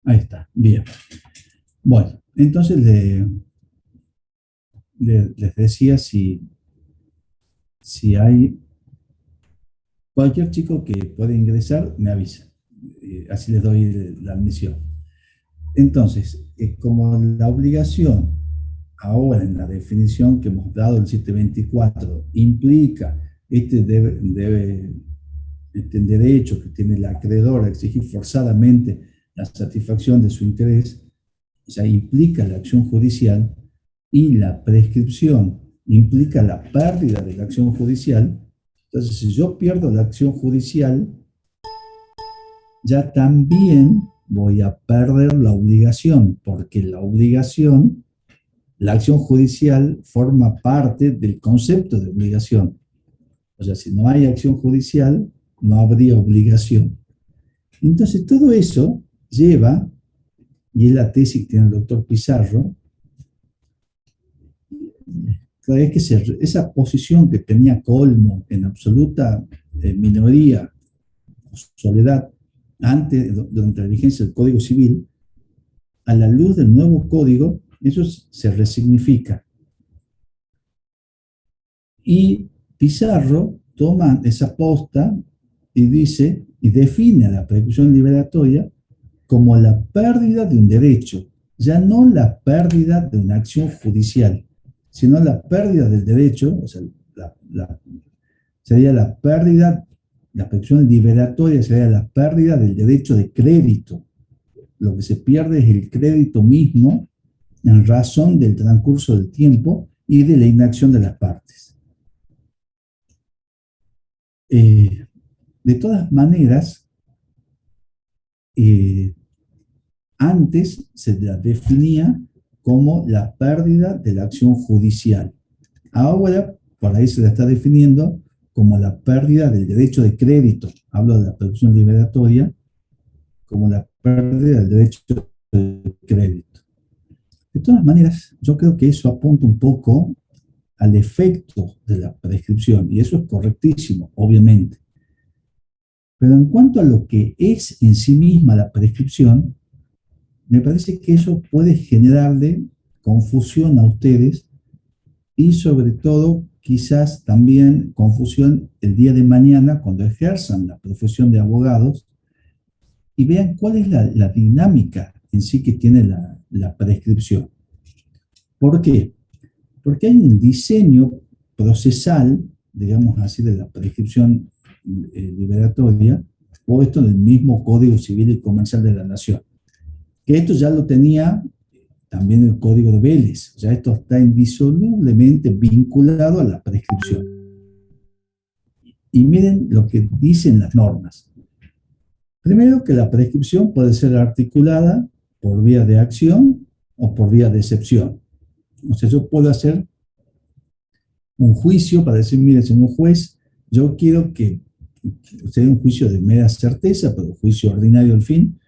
Ahí está, bien. Bueno, entonces les decía si hay cualquier chico que pueda ingresar, me avisa. Así les doy la admisión. Entonces, como la obligación, ahora en la definición que hemos dado el 724, implica este derecho que tiene el acreedor a exigir forzadamente la satisfacción de su interés, o sea, implica la acción judicial, y la prescripción implica la pérdida de la acción judicial. Entonces, si yo pierdo la acción judicial, ya también voy a perder la obligación, porque la acción judicial forma parte del concepto de obligación. O sea, si no hay acción judicial, no habría obligación. Entonces, todo eso lleva, y es la tesis que tiene el doctor Pizarro, es que esa posición que tenía Colmo en absoluta minoría, soledad, antes, durante la vigencia del Código Civil, a la luz del nuevo código, eso se resignifica. Y Pizarro toma esa posta y dice, y define a la prescripción liberatoria como la pérdida de un derecho, ya no la pérdida de una acción judicial, sino la pérdida del derecho, o sea, sería la pérdida, la prescripción liberatoria sería la pérdida del derecho de crédito. Lo que se pierde es el crédito mismo en razón del transcurso del tiempo y de la inacción de las partes. Eh, de todas maneras, eh, antes se la definía como la pérdida de la acción judicial. Ahora, por ahí se la está definiendo como la pérdida del derecho de crédito. Hablo de la prescripción liberatoria como la pérdida del derecho de crédito. De todas maneras, yo creo que eso apunta un poco al efecto de la prescripción, y eso es correctísimo, obviamente. Pero en cuanto a lo que es en sí misma la prescripción, me parece que eso puede generarle confusión a ustedes y sobre todo quizás también confusión el día de mañana cuando ejerzan la profesión de abogados y vean cuál es la dinámica en sí que tiene la prescripción. ¿Por qué? Porque hay un diseño procesal, digamos así, de la prescripción liberatoria, puesto en el mismo Código Civil y Comercial de la Nación. Que esto ya lo tenía también el Código de Vélez, ya esto está indisolublemente vinculado a la prescripción. Y miren lo que dicen las normas. Primero, que la prescripción puede ser articulada por vía de acción o por vía de excepción. O sea, yo puedo hacer un juicio para decir, mire, señor juez, yo quiero que sea un juicio de mera certeza, pero juicio ordinario al fin.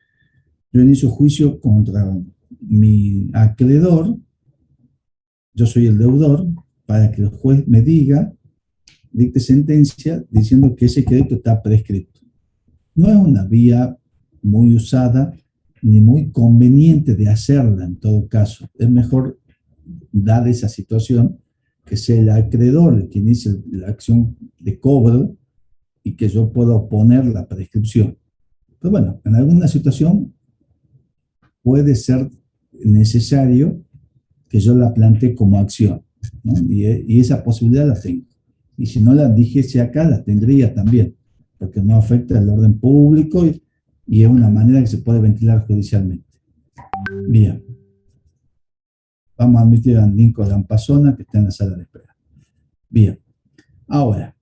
Yo inicio juicio contra mi acreedor, yo soy el deudor, para que el juez me diga, dicte sentencia diciendo que ese crédito está prescrito. No es una vía muy usada ni muy conveniente de hacerla en todo caso. Es mejor, dada esa situación, que sea el acreedor el que inicie la acción de cobro y que yo pueda oponer la prescripción. Pero bueno, en alguna situación puede ser necesario que yo la plantee como acción, ¿no? Y esa posibilidad la tengo. Y si no la dijese acá, la tendría también, porque no afecta al orden público y es una manera que se puede ventilar judicialmente. Bien, vamos a admitir a Nico Lampazona, que está en la sala de espera. Bien, ahora,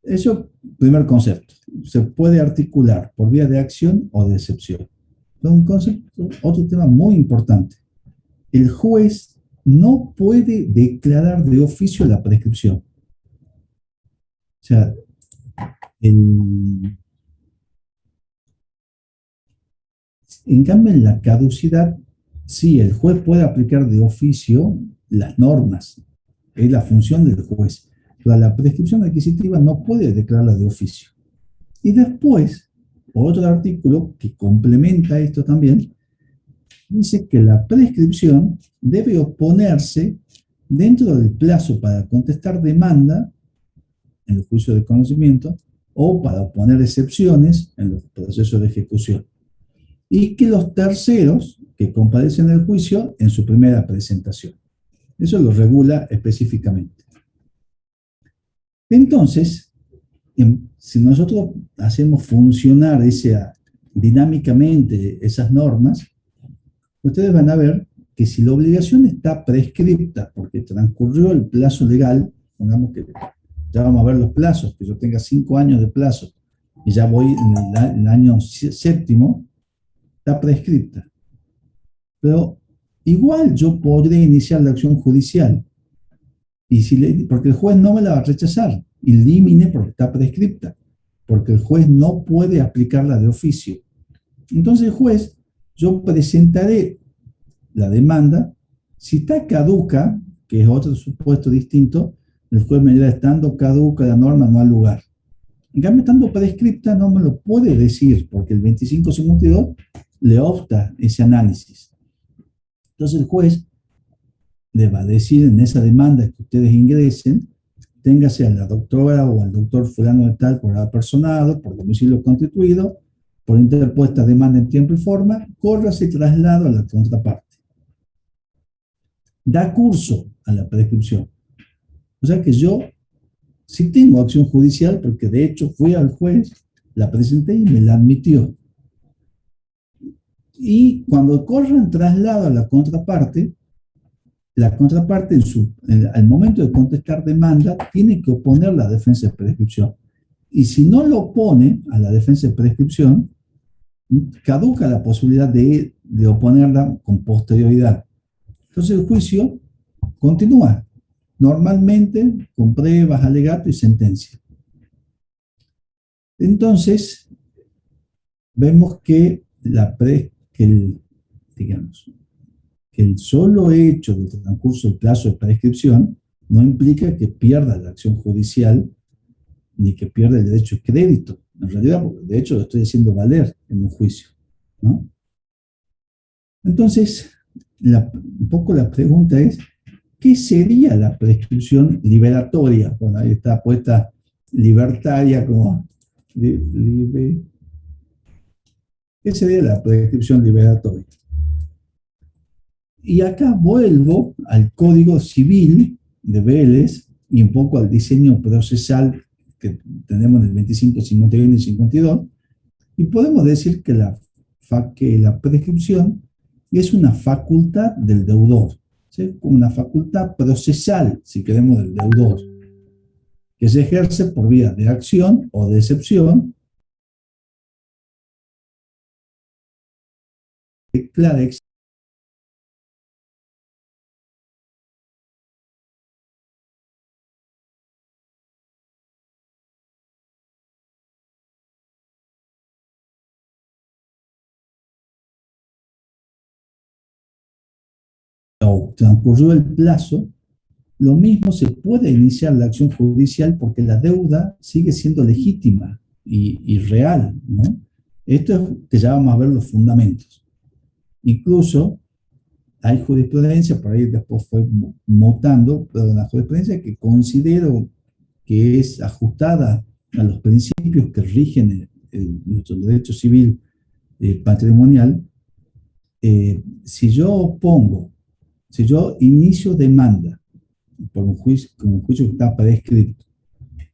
eso, primer concepto, se puede articular por vía de acción o de excepción. Pero un concepto, otro tema muy importante. El juez no puede declarar de oficio la prescripción. O sea, en cambio, en la caducidad, sí, el juez puede aplicar de oficio las normas, es la función del juez. Pero la prescripción adquisitiva no puede declararla de oficio. Y después, otro artículo que complementa esto también, dice que la prescripción debe oponerse dentro del plazo para contestar demanda en el juicio de conocimiento o para oponer excepciones en los procesos de ejecución. Y que los terceros que comparecen en el juicio en su primera presentación. Eso lo regula específicamente. Entonces, si nosotros hacemos funcionar dinámicamente esas normas, ustedes van a ver que si la obligación está prescripta porque transcurrió el plazo legal, pongamos que ya vamos a ver los plazos, que yo tenga 5 años de plazo y ya voy en el año séptimo, está prescripta. Pero igual yo podré iniciar la acción judicial, porque el juez no me la va a rechazar, elimine porque está prescripta, porque el juez no puede aplicarla de oficio. Entonces el juez, yo presentaré la demanda, si está caduca, que es otro supuesto distinto, el juez me dirá, estando caduca la norma no al lugar. En cambio, estando prescripta no me lo puede decir, porque el 2552 le opta ese análisis. Entonces el juez le va a decir en esa demanda que ustedes ingresen, téngase a la doctora o al doctor fulano de tal por apersonado, por domicilio constituido, por interpuesta demanda en tiempo y forma, córrase y traslado a la contraparte. Da curso a la prescripción. O sea que yo sí tengo acción judicial porque de hecho fui al juez, la presenté y me la admitió. Y cuando corran traslado a la contraparte al momento de contestar demanda tiene que oponer la defensa de prescripción. Y si no lo opone a la defensa de prescripción, caduca la posibilidad de oponerla con posterioridad. Entonces el juicio continúa, normalmente con pruebas, alegato y sentencia. Entonces, vemos que, digamos, que el solo hecho del transcurso del plazo de prescripción no implica que pierda la acción judicial ni que pierda el derecho de crédito. En realidad, de hecho, lo estoy haciendo valer en un juicio, ¿no? Entonces, un poco la pregunta es, ¿qué sería la prescripción liberatoria? Bueno, ahí está puesta libertaria como... ¿Qué sería la prescripción liberatoria? Y acá vuelvo al Código Civil de Vélez y un poco al diseño procesal que tenemos en el 25, 51 y 52, y podemos decir que la prescripción es una facultad del deudor, ¿sí? Como una facultad procesal, si queremos, del deudor, que se ejerce por vía de acción o de excepción, declara o transcurrió el plazo, lo mismo se puede iniciar la acción judicial porque la deuda sigue siendo legítima y real, ¿no? Esto es que ya vamos a ver los fundamentos. Incluso hay jurisprudencia, por ahí después fue mutando, pero la jurisprudencia que considero que es ajustada a los principios que rigen nuestro derecho civil patrimonial, si yo inicio demanda por como un juicio que está prescrito,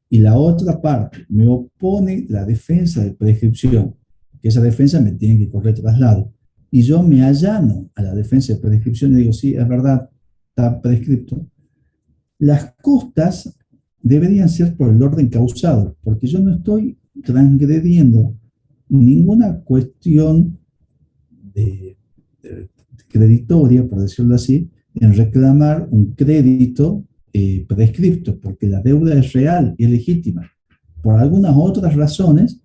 y la otra parte me opone la defensa de prescripción, que esa defensa me tiene que correr traslado, y yo me allano a la defensa de prescripción y digo, sí, es verdad, está prescripto, las costas deberían ser por el orden causado, porque yo no estoy transgrediendo ninguna cuestión de creditoria, por decirlo así, en reclamar un crédito prescripto, porque la deuda es real y es legítima. Por algunas otras razones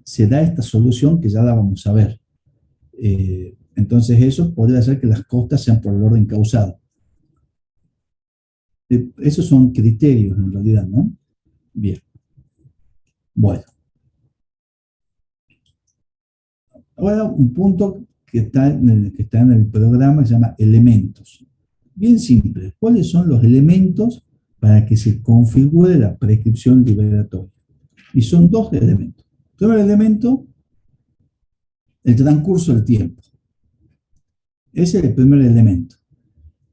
se da esta solución que ya la vamos a ver. Entonces eso podría hacer que las costas sean por el orden causado. Esos son criterios en realidad, ¿no? Bien. Bueno. Ahora, un punto que está en el programa se llama elementos. Bien simple. ¿Cuáles son los elementos para que se configure la prescripción liberatoria? Y son dos elementos. El primer elemento, el transcurso del tiempo. Ese es el primer elemento.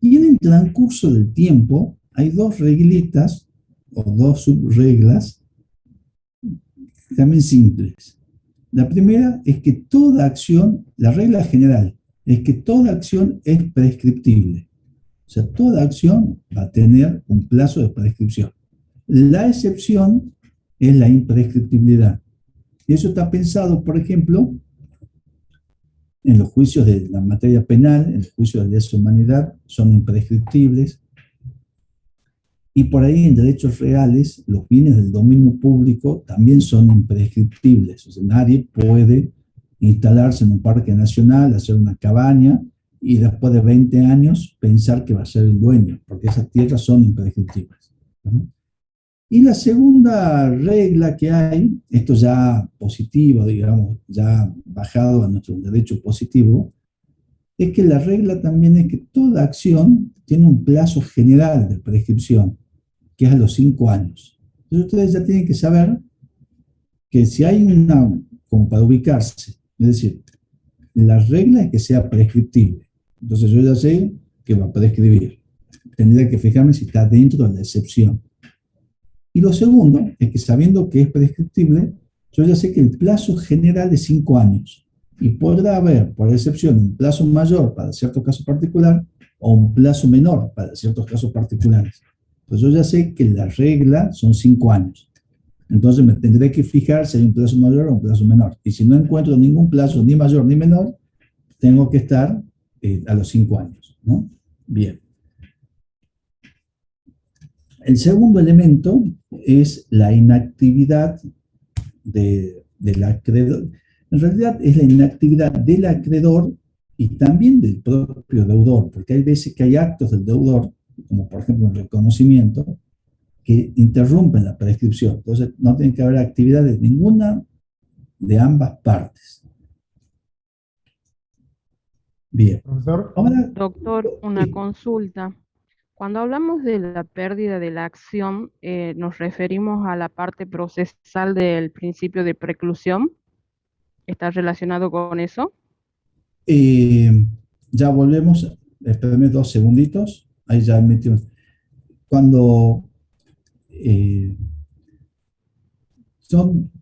Y en el transcurso del tiempo hay dos reglitas o dos subreglas también simples. La primera es que toda acción, la regla general, es que toda acción es prescriptible. O sea, toda acción va a tener un plazo de prescripción. La excepción es la imprescriptibilidad. Y eso está pensado, por ejemplo, en los juicios de la materia penal, en los juicios de lesa humanidad, son imprescriptibles. Y por ahí en derechos reales, los bienes del dominio público también son imprescriptibles. O sea, nadie puede instalarse en un parque nacional, hacer una cabaña y después de 20 años pensar que va a ser el dueño, porque esas tierras son imprescriptibles. Y la segunda regla que hay, esto ya positivo, digamos, ya bajado a nuestro derecho positivo, es que la regla también es que toda acción tiene un plazo general de prescripción, que es a los 5 años. Entonces ustedes ya tienen que saber que si hay una, como para ubicarse, es decir, la regla es que sea prescriptible. Entonces yo ya sé que va a prescribir. Tendría que fijarme si está dentro de la excepción. Y lo segundo es que sabiendo que es prescriptible, yo ya sé que el plazo general es 5 años. Y podrá haber, por excepción, un plazo mayor para ciertos casos particulares o un plazo menor para ciertos casos particulares. Pues yo ya sé que la regla son 5 años. Entonces me tendré que fijar si hay un plazo mayor o un plazo menor. Y si no encuentro ningún plazo, ni mayor ni menor, tengo que estar a los 5 años, ¿no? Bien. El segundo elemento es la inactividad del acreedor. En realidad es la inactividad del acreedor y también del propio deudor, porque hay veces que hay actos del deudor, como por ejemplo un reconocimiento, que interrumpen la prescripción. Entonces no tiene que haber actividad de ninguna de ambas partes. Bien. Profesor, Ahora, Doctor, una sí, consulta. Cuando hablamos de la pérdida de la acción, ¿nos referimos a la parte procesal del principio de preclusión? ¿Está relacionado con eso? eh, ya volvemos. Espérame 2 segunditos. Ahí ya metimos. Cuando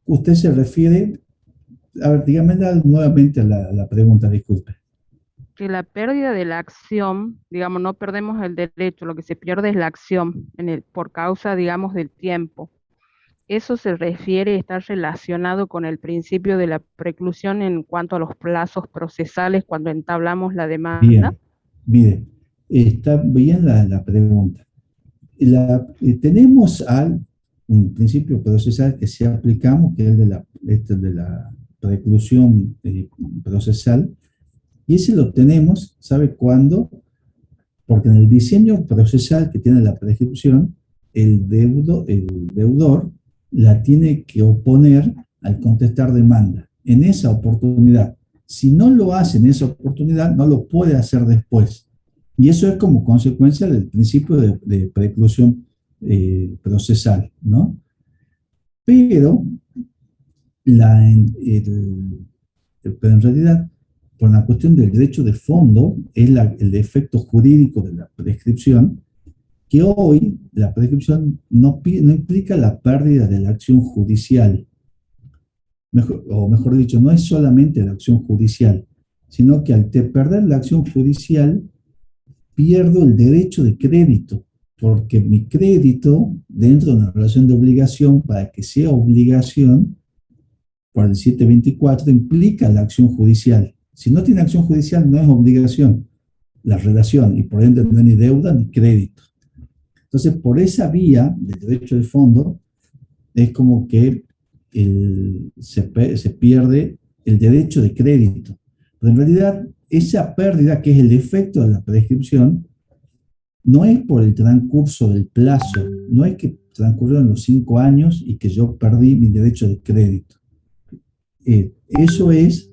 usted se refiere, a ver, dígame nuevamente la pregunta, disculpe. Que la pérdida de la acción, digamos, no perdemos el derecho, lo que se pierde es la acción por causa, digamos, del tiempo. Eso se refiere, está relacionado con el principio de la preclusión en cuanto a los plazos procesales cuando entablamos la demanda. Bien, mire, está bien la pregunta. Tenemos un principio procesal que sí aplicamos, que es el de la preclusión procesal, y ese lo tenemos, ¿sabe cuándo? Porque en el diseño procesal que tiene la prescripción, el deudor la tiene que oponer al contestar demanda en esa oportunidad. Si no lo hace en esa oportunidad, no lo puede hacer después. Y eso es como consecuencia del principio de preclusión procesal, ¿no? Pero, pero en realidad, por una cuestión del derecho de fondo, es el efecto jurídico de la prescripción, que hoy la prescripción no implica la pérdida de la acción judicial, o mejor dicho, no es solamente la acción judicial, sino que al perder la acción judicial, pierdo el derecho de crédito, porque mi crédito, dentro de una relación de obligación, para que sea obligación, por el 724, implica la acción judicial. Si no tiene acción judicial, no es obligación la relación, y por ende no hay ni deuda ni crédito. Entonces, por esa vía del derecho de fondo, es como que se pierde el derecho de crédito. Pero en realidad, esa pérdida, que es el efecto de la prescripción, no es por el transcurso del plazo, no es que transcurrieron los 5 años y que yo perdí mi derecho de crédito. Eso es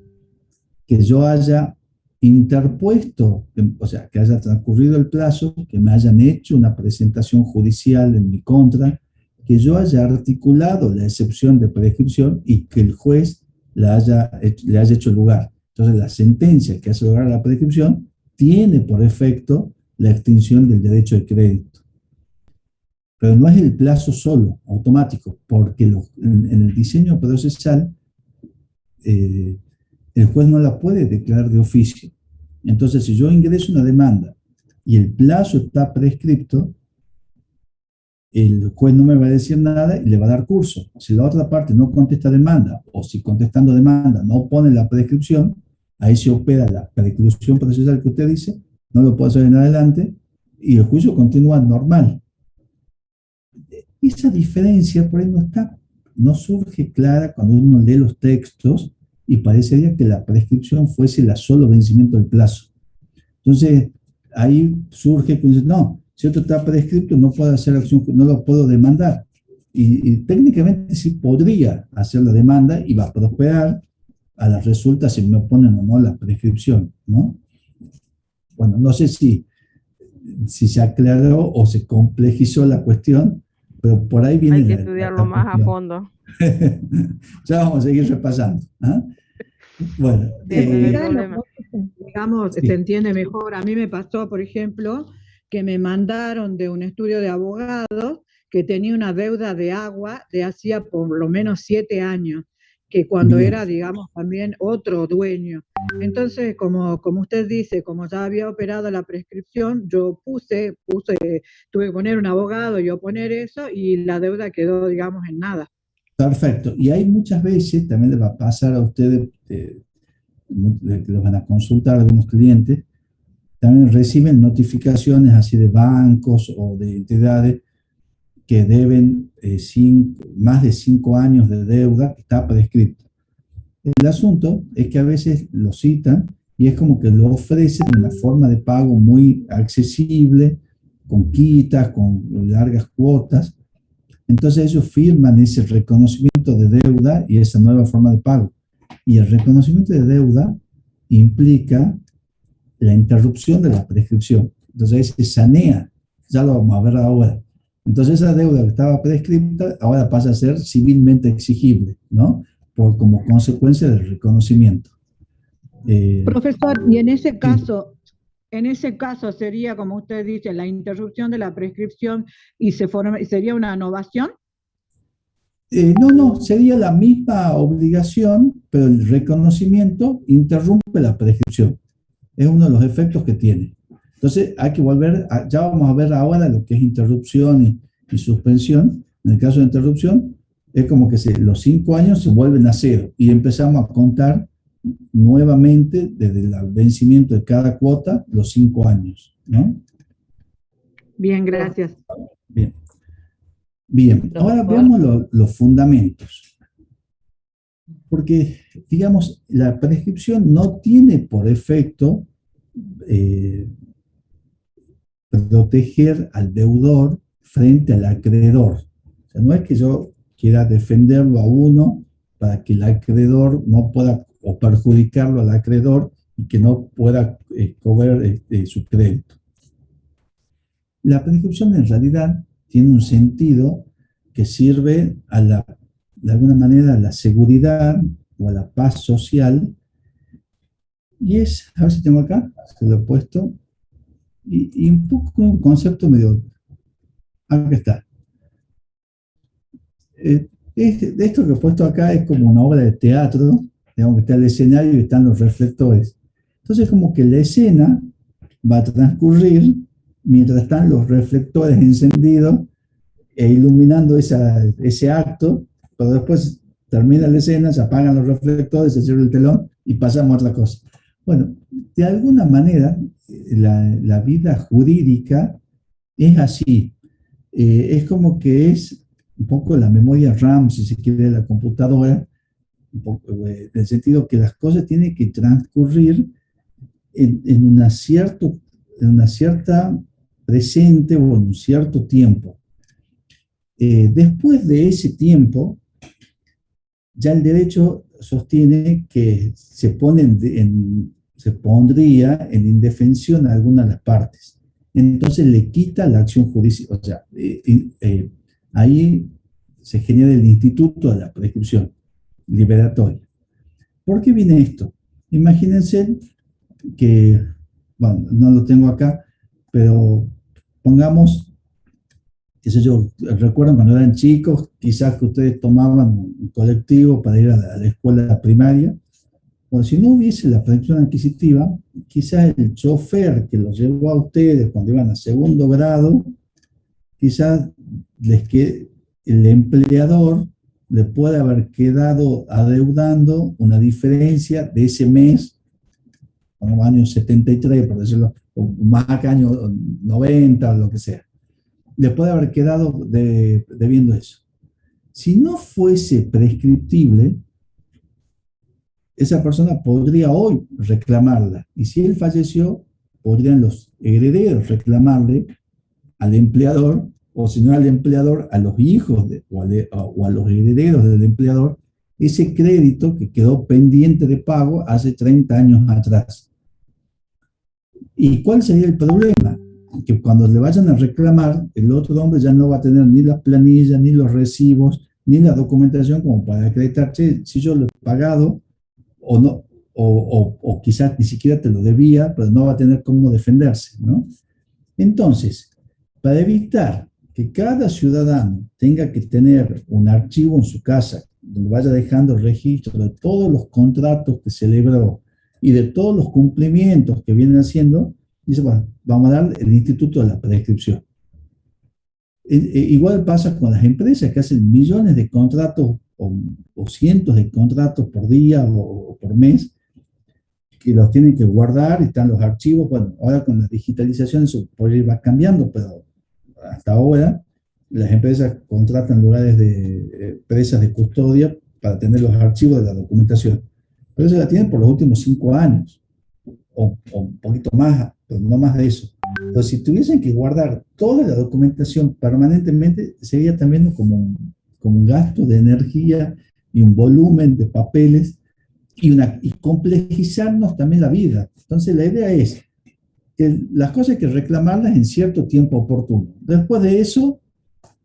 que yo haya interpuesto, o sea, que haya transcurrido el plazo, que me hayan hecho una presentación judicial en mi contra, que yo haya articulado la excepción de prescripción y que el juez le haya hecho lugar. Entonces, la sentencia que hace lugar a la prescripción tiene por efecto la extinción del derecho de crédito. Pero no es el plazo solo, automático, porque en el diseño procesal el juez no la puede declarar de oficio. Entonces, si yo ingreso una demanda y el plazo está prescripto, el juez no me va a decir nada y le va a dar curso. Si la otra parte no contesta demanda, o si contestando demanda no pone la prescripción, ahí se opera la prescripción procesal que usted dice, no lo puedo hacer en adelante, y el juicio continúa normal. Esa diferencia por ahí no surge clara cuando uno lee los textos y parecería que la prescripción fuese el solo vencimiento del plazo. Entonces, ahí surge que dice, no, si otro está prescripto, no puedo hacer acción, no lo puedo demandar. Y técnicamente sí podría hacer la demanda y va a prosperar a las resultas si me oponen o no la prescripción, ¿no? Bueno, no sé si se aclaró o se complejizó la cuestión, pero por ahí viene Hay que estudiarlo más a cuestión. fondo. Ya vamos a seguir repasando. ¿Ah? Bueno, Sí, no hay Quizás lo problema. digamos, se sí. entiende mejor. A mí me pasó, por ejemplo, que me mandaron de un estudio de abogados que tenía una deuda de agua de hacía por lo menos 7 años, que cuando Bien. era, digamos, también otro dueño. Entonces, como usted dice, como ya había operado la prescripción, yo tuve que poner un abogado y oponer eso, y la deuda quedó, digamos, en nada. Perfecto. Y hay muchas veces, también le va a pasar a ustedes, que los van a consultar algunos clientes, también reciben notificaciones así de bancos o de entidades que deben más de 5 años de deuda que está prescrito. El asunto es que a veces lo citan y es como que lo ofrecen de una forma de pago muy accesible, con quitas, con largas cuotas. Entonces ellos firman ese reconocimiento de deuda y esa nueva forma de pago. Y el reconocimiento de deuda implica la interrupción de la prescripción. Entonces ahí se sanea, ya lo vamos a ver ahora. Entonces esa deuda que estaba prescripta ahora pasa a ser civilmente exigible, ¿no? Como consecuencia del reconocimiento. Profesor, y Sí. en ese caso sería, como usted dice, la interrupción de la prescripción y sería una innovación. No, sería la misma obligación, pero el reconocimiento interrumpe la prescripción. Es uno de los efectos que tiene. Entonces, hay que ya vamos a ver ahora lo que es interrupción y suspensión. En el caso de interrupción, es como que los 5 años se vuelven a cero y empezamos a contar nuevamente desde el vencimiento de cada cuota los 5 años, ¿no? Bien, gracias. Bien. Bien, ahora veamos los fundamentos. Porque, digamos, la prescripción no tiene por efecto proteger al deudor frente al acreedor. O sea, no es que yo quiera defenderlo a uno para que el acreedor no pueda, o perjudicarlo al acreedor y que no pueda cobrar su crédito. La prescripción en realidad tiene un sentido que sirve de alguna manera a la seguridad o a la paz social, y a ver si tengo acá, se lo he puesto, y un poco un concepto medio, acá está. Esto que he puesto acá es como una obra de teatro, digamos que está el escenario y están los reflectores. Entonces, como que la escena va a transcurrir mientras están los reflectores encendidos e iluminando ese acto, pero después termina la escena, se apagan los reflectores, se cierra el telón y pasamos a otra cosa. Bueno, de alguna manera, la vida jurídica es así. Es como que es un poco la memoria RAM, si se quiere, de la computadora, un poco, en el sentido que las cosas tienen que transcurrir en una cierta presente o en un cierto tiempo. Después de ese tiempo, ya el derecho sostiene que se pondría en indefensión a alguna de las partes. Entonces le quita la acción judicial. O sea, ahí se genera el instituto de la prescripción liberatoria. ¿Por qué viene esto? Imagínense que, bueno, no lo tengo acá, pero pongamos, qué sé yo, recuerdan cuando eran chicos, quizás que ustedes tomaban un colectivo para ir a la escuela primaria, o si no hubiese la prescripción adquisitiva, quizás el chofer que los llevó a ustedes cuando iban a segundo grado, quizás el empleador le puede haber quedado adeudando una diferencia de ese mes, como año 73, por decirlo, o más que año 90 o lo que sea. Le puede haber quedado debiendo eso. Si no fuese prescriptible, esa persona podría hoy reclamarla. Y si él falleció, podrían los herederos reclamarle al empleador, o si no al empleador, a los hijos o a los herederos del empleador, ese crédito que quedó pendiente de pago hace 30 años atrás. ¿Y cuál sería el problema? Que cuando le vayan a reclamar, el otro hombre ya no va a tener ni las planillas, ni los recibos, ni la documentación como para acreditar, si yo lo he pagado o no, o quizás ni siquiera te lo debía, pero no va a tener cómo defenderse, ¿no? Entonces, para evitar que cada ciudadano tenga que tener un archivo en su casa donde vaya dejando registro de todos los contratos que celebró y de todos los cumplimientos que vienen haciendo, dice, bueno, vamos a dar el instituto de la prescripción. Igual pasa con las empresas que hacen millones de contratos o cientos de contratos por día o por mes, que los tienen que guardar y están los archivos. Bueno, ahora con la digitalización eso por ahí va cambiando, pero hasta ahora las empresas contratan lugares de empresas de custodia para tener los archivos de la documentación. Pero eso la tienen por los últimos 5 años, o un poquito más, pero no más de eso. Entonces, si tuviesen que guardar toda la documentación permanentemente, sería también como un gasto de energía y un volumen de papeles y complejizarnos también la vida. Entonces, la idea es que las cosas hay que reclamarlas en cierto tiempo oportuno. Después de eso,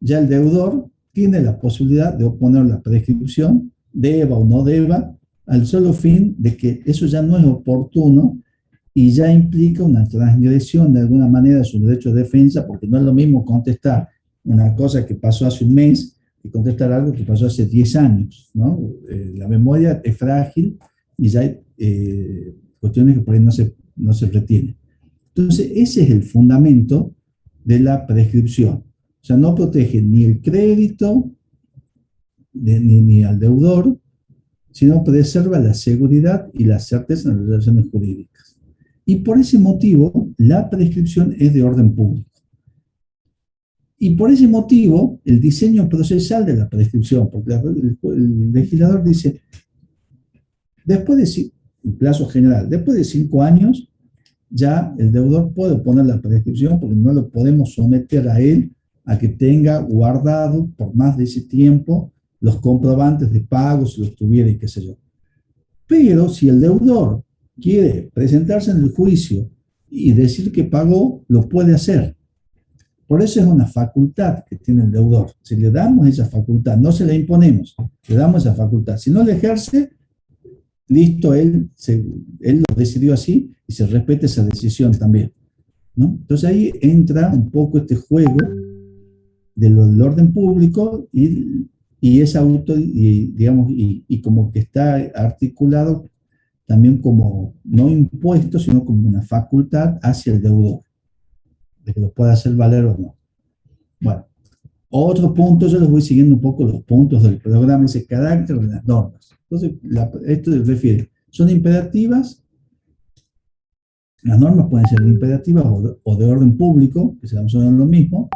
ya el deudor tiene la posibilidad de oponer la prescripción, deba o no deba, al solo fin de que eso ya no es oportuno y ya implica una transgresión de alguna manera de su derecho de defensa, porque no es lo mismo contestar una cosa que pasó hace un mes que contestar algo que pasó hace 10 años, ¿no? La memoria es frágil y ya hay cuestiones que por ahí no se retienen. Entonces, ese es el fundamento de la prescripción. O sea, no protege ni el crédito ni al deudor, sino preserva la seguridad y la certeza en las relaciones jurídicas. Y por ese motivo, la prescripción es de orden público. Y por ese motivo, el diseño procesal de la prescripción, porque el legislador dice, después de, en plazo general, después de 5 años, ya el deudor puede poner la prescripción porque no lo podemos someter a él a que tenga guardado por más de ese tiempo los comprobantes de pago, si los tuviera y qué sé yo. Pero si el deudor quiere presentarse en el juicio y decir que pagó, lo puede hacer. Por eso es una facultad que tiene el deudor. Si le damos esa facultad, no se la imponemos, le damos esa facultad. Si no la ejerce, listo, él lo decidió así y se respeta esa decisión también, ¿no? Entonces ahí entra un poco este juego del orden público y es digamos, y como que está articulado también como no impuesto, sino como una facultad hacia el deudor, de que lo pueda hacer valer o no. Bueno, otro punto, yo les voy siguiendo un poco los puntos del programa, ese carácter de las normas. Entonces, esto se refiere, son imperativas, las normas pueden ser imperativas o de orden público, que son lo mismo,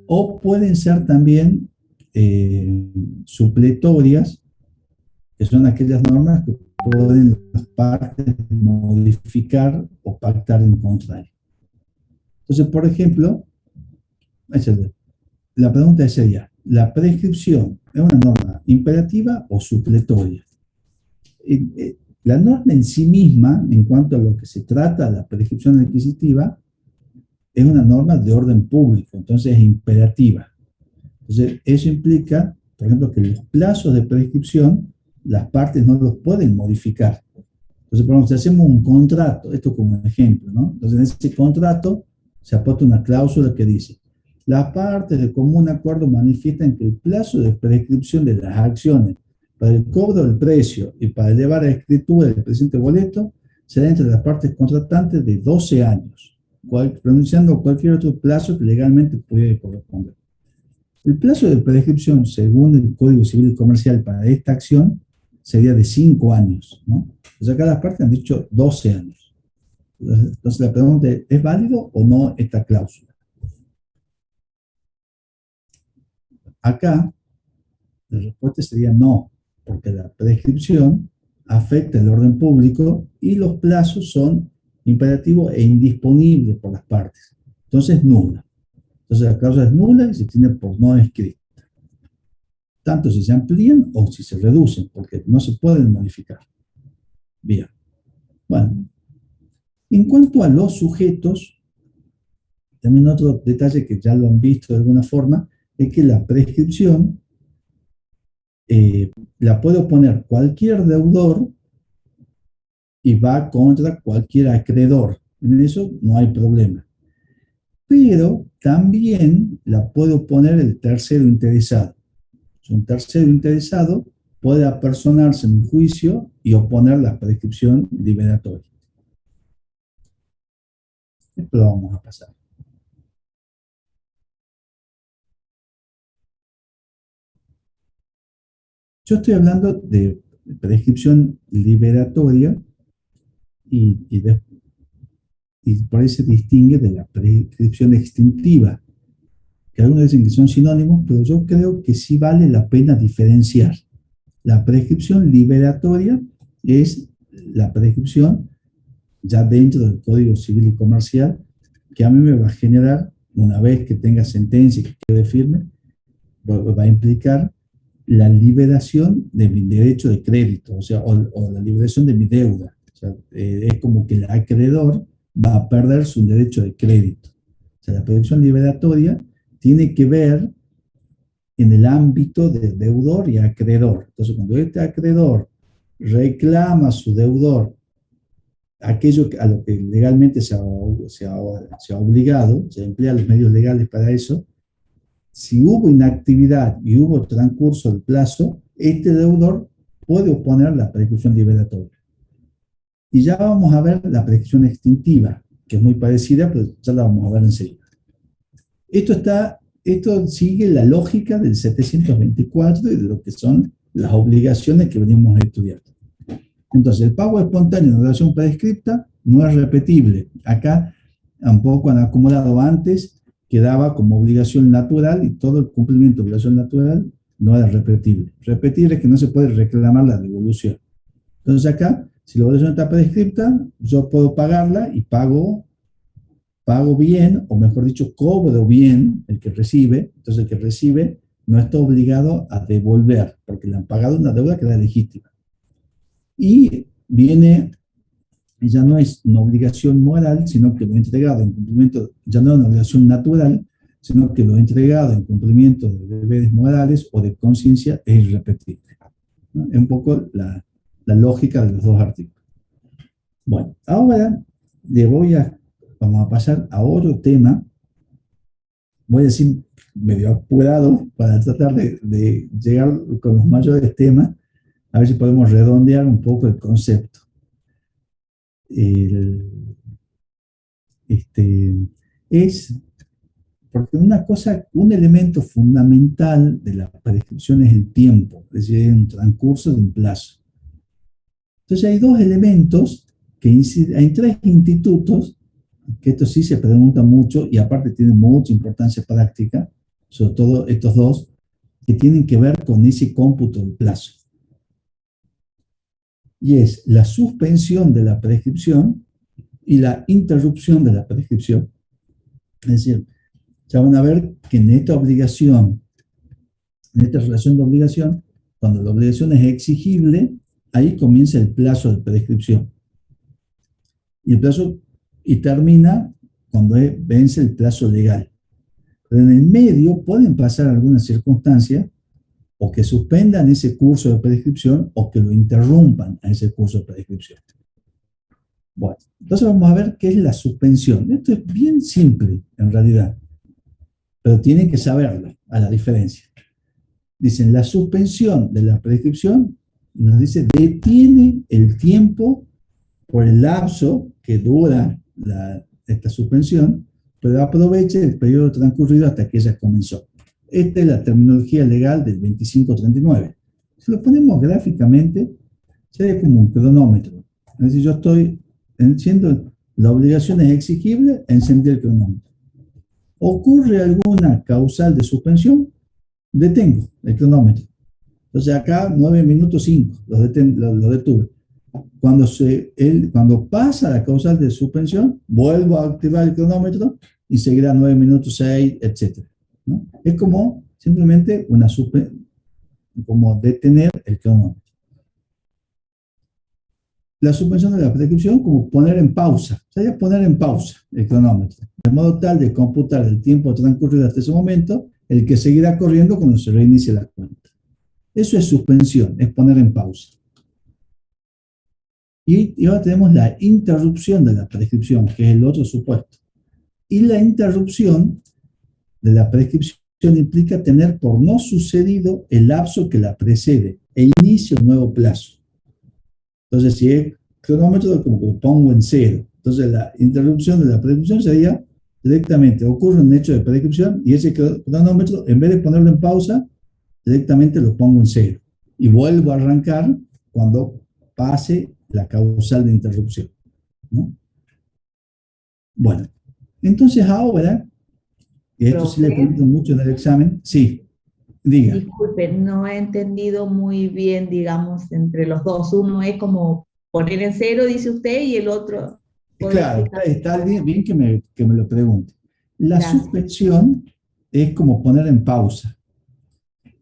o pueden ser también supletorias, que son aquellas normas que pueden las partes modificar o pactar en contrario. Entonces, por ejemplo, la pregunta sería, ¿la prescripción es una norma imperativa o supletoria? La norma en sí misma, en cuanto a lo que se trata de la prescripción adquisitiva, es una norma de orden público, entonces es imperativa. Entonces, eso implica, por ejemplo, que los plazos de prescripción, las partes no los pueden modificar. Entonces, por ejemplo, si hacemos un contrato, esto como un ejemplo, ¿no? Entonces, en ese contrato se aporta una cláusula que dice: las partes de común acuerdo manifiestan que el plazo de prescripción de las acciones para el cobro del precio y para elevar a escritura del presente boleto será entre las partes contratantes de 12 años, pronunciando cualquier otro plazo que legalmente pudiera corresponder. El plazo de prescripción, según el Código Civil y Comercial para esta acción, sería de 5 años, ¿no? Entonces acá las partes han dicho 12 años. Entonces la pregunta es válido o no esta cláusula? Acá la respuesta sería no, porque la prescripción afecta el orden público y los plazos son imperativos e indisponibles por las partes. Entonces, nula. Entonces, la cláusula es nula y se tiene por no escrita. Tanto si se amplían o si se reducen, porque no se pueden modificar. Bien. Bueno, en cuanto a los sujetos, también otro detalle que ya lo han visto de alguna forma, es que la prescripción la puede oponer cualquier deudor y va contra cualquier acreedor. En eso no hay problema. Pero también la puede oponer el tercero interesado. Un tercero interesado puede apersonarse en un juicio y oponer la prescripción liberatoria. Esto lo vamos a pasar. Yo estoy hablando de prescripción liberatoria y por ahí se distingue de la prescripción extintiva, que algunos dicen que son sinónimos, pero yo creo que sí vale la pena diferenciar. La prescripción liberatoria es la prescripción ya dentro del Código Civil y Comercial, que a mí me va a generar, una vez que tenga sentencia y que quede firme, va a implicar la liberación de mi derecho de crédito, o la liberación de mi deuda. O sea, es como que el acreedor va a perder su derecho de crédito. O sea, la prescripción liberatoria tiene que ver en el ámbito de deudor y acreedor. Entonces, cuando este acreedor reclama a su deudor aquello a lo que legalmente se ha obligado, se emplean los medios legales para eso, si hubo inactividad y hubo transcurso del plazo, este deudor puede oponer la prescripción liberatoria. Y ya vamos a ver la prescripción extintiva, que es muy parecida, pero ya la vamos a ver enseguida. Esto sigue la lógica del 724 y de lo que son las obligaciones que venimos estudiando. Entonces, el pago espontáneo en relación prescripta no es repetible. Acá un poco han acumulado antes, quedaba como obligación natural y todo el cumplimiento de obligación natural no era repetible. Repetible es que no se puede reclamar la devolución. Entonces acá, si la obligación está prescripta, yo puedo pagarla y pago bien, o mejor dicho, cobro bien el que recibe. Entonces el que recibe no está obligado a devolver, porque le han pagado una deuda que era legítima. Y ya no es una obligación moral, sino que lo he entregado en cumplimiento, ya no es una obligación natural, sino que lo he entregado en cumplimiento de deberes morales o de conciencia, es irrepetible, ¿no? Es un poco la lógica de los dos artículos. Bueno, ahora vamos a pasar a otro tema. Voy a decir medio apurado para tratar de llegar con los mayores temas, a ver si podemos redondear un poco el concepto. Porque un elemento fundamental de la prescripción es el tiempo, es decir, un transcurso de un plazo. Entonces hay dos elementos que inciden, hay tres institutos, que esto sí se pregunta mucho y aparte tienen mucha importancia práctica, sobre todo estos dos, que tienen que ver con ese cómputo del plazo. Y es la suspensión de la prescripción y la interrupción de la prescripción. Es decir, ya van a ver que en esta obligación, en esta relación de obligación, cuando la obligación es exigible, ahí comienza el plazo de prescripción. Y el plazo y termina cuando vence el plazo legal. Pero en el medio pueden pasar algunas circunstancias o que suspendan ese curso de prescripción o que lo interrumpan a ese curso de prescripción. Bueno, entonces vamos a ver qué es la suspensión. Esto es bien simple en realidad, pero tienen que saberlo a la diferencia. Dicen, la suspensión de la prescripción nos dice, detiene el tiempo por el lapso que dura esta suspensión, pero aproveche el periodo transcurrido hasta que ella comenzó. Esta es la terminología legal del 2539. Si lo ponemos gráficamente, sería como un cronómetro. Es decir, yo estoy siendo la obligación es exigible, encender el cronómetro. Ocurre alguna causal de suspensión, detengo el cronómetro. Entonces acá 9 minutos 5, lo detuve. Cuando pasa la causal de suspensión, vuelvo a activar el cronómetro y seguirá 9 minutos 6, etc. ¿No? Es como simplemente como detener el cronómetro. La suspensión de la prescripción como poner en pausa, sería poner en pausa el cronómetro, de modo tal de computar el tiempo transcurrido hasta ese momento, el que seguirá corriendo cuando se reinicie la cuenta. Eso es suspensión, es poner en pausa. Y ahora tenemos la interrupción de la prescripción, que es el otro supuesto. Y la interrupción de la prescripción implica tener por no sucedido el lapso que la precede e inicia un nuevo plazo. Entonces, si es cronómetro, como que lo pongo en cero. Entonces, la interrupción de la prescripción sería directamente, ocurre un hecho de prescripción y ese cronómetro, en vez de ponerlo en pausa, directamente lo pongo en cero. Y vuelvo a arrancar cuando pase la causal de interrupción, ¿no? Bueno, entonces ahora, y esto sí le preguntan mucho en el examen, sí, diga. Disculpe, no he entendido muy bien, digamos, entre los dos. Uno es como poner en cero, dice usted, y el otro... Claro, está bien que me lo pregunte. La suspensión es como poner en pausa.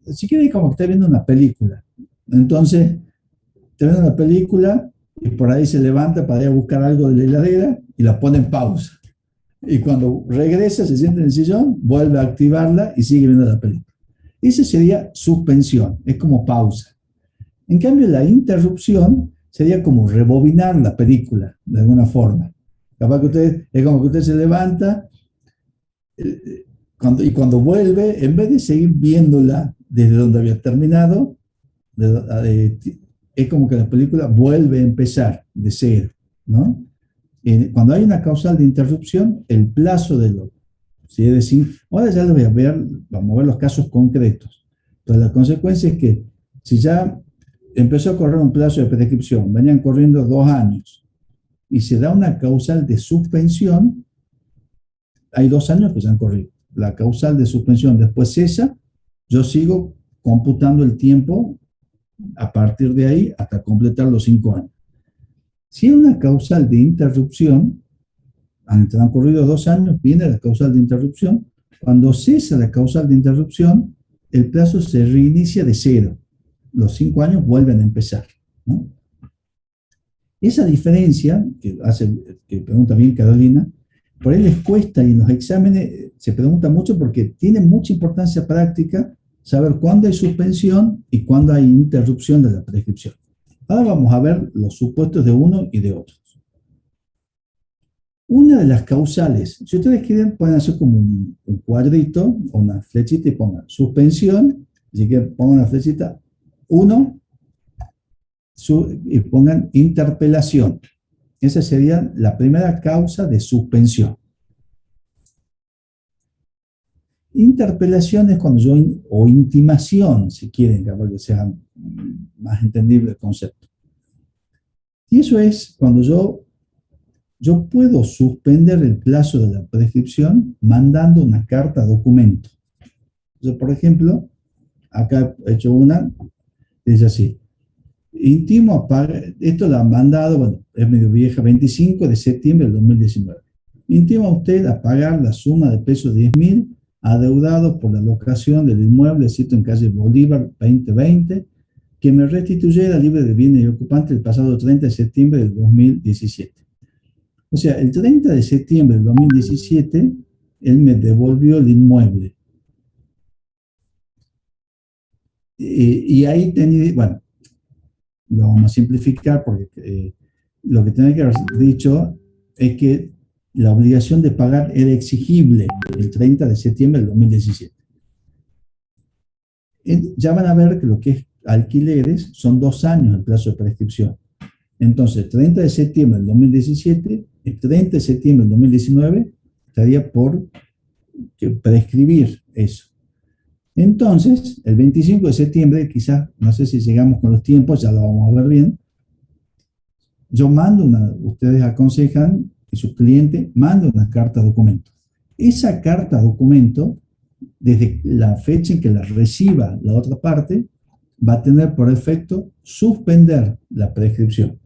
Si quiere, como que está viendo una película. Entonces, está viendo una película y por ahí se levanta para ir a buscar algo de la heladera y la pone en pausa. Y cuando regresa, se siente en el sillón, vuelve a activarla y sigue viendo la película. Esa sería suspensión, es como pausa. En cambio, la interrupción sería como rebobinar la película, de alguna forma. Capaz que es como que usted se levanta y cuando vuelve, en vez de seguir viéndola desde donde había terminado, es como que la película vuelve a empezar de cero, ¿no? Cuando hay una causal de interrupción, el plazo de lo, ¿sí? Es decir, ahora ya lo voy a ver, vamos a ver los casos concretos. Entonces, la consecuencia es que si ya empezó a correr un plazo de prescripción, venían corriendo 2 años, y se da una causal de suspensión, hay 2 años que se han corrido. La causal de suspensión después cesa, yo sigo computando el tiempo a partir de ahí hasta completar los 5 años. Si hay una causal de interrupción, han transcurrido 2 años, viene la causal de interrupción. Cuando cesa la causal de interrupción, el plazo se reinicia de cero. Los 5 años vuelven a empezar, ¿no? Esa diferencia, que pregunta bien Carolina, por ahí les cuesta y en los exámenes se pregunta mucho porque tiene mucha importancia práctica saber cuándo hay suspensión y cuándo hay interrupción de la prescripción. Ahora vamos a ver los supuestos de uno y de otros. Una de las causales, si ustedes quieren, pueden hacer como un cuadrito o una flechita y pongan suspensión, así que pongan una flechita 1 y pongan interpelación. Esa sería la primera causa de suspensión. Interpelación es cuando yo, o intimación, si quieren, para que sea más entendible el concepto. Y eso es cuando yo puedo suspender el plazo de la prescripción mandando una carta documento. Yo, por ejemplo, acá he hecho una, dice así, intimo a pagar, esto lo han mandado, bueno, es medio vieja, 25 de septiembre del 2019. Intimo a usted a pagar la suma de pesos 10.000 adeudados por la locación del inmueble, sitio en calle Bolívar 2020, que me restituyera libre de bienes y ocupantes el pasado 30 de septiembre del 2017. O sea, el 30 de septiembre del 2017, él me devolvió el inmueble. Y ahí tenía, bueno, lo vamos a simplificar porque lo que tenía que haber dicho es que la obligación de pagar era exigible el 30 de septiembre del 2017. Ya van a ver que lo que es alquileres son 2 años el plazo de prescripción. Entonces, 30 de septiembre del 2017, el 30 de septiembre del 2019, estaría por prescribir eso. Entonces, el 25 de septiembre, quizás, no sé si llegamos con los tiempos, ya lo vamos a ver bien, yo mando ustedes aconsejan que su cliente mande una carta documento. Esa carta documento, desde la fecha en que la reciba la otra parte, va a tener por efecto suspender la prescripción.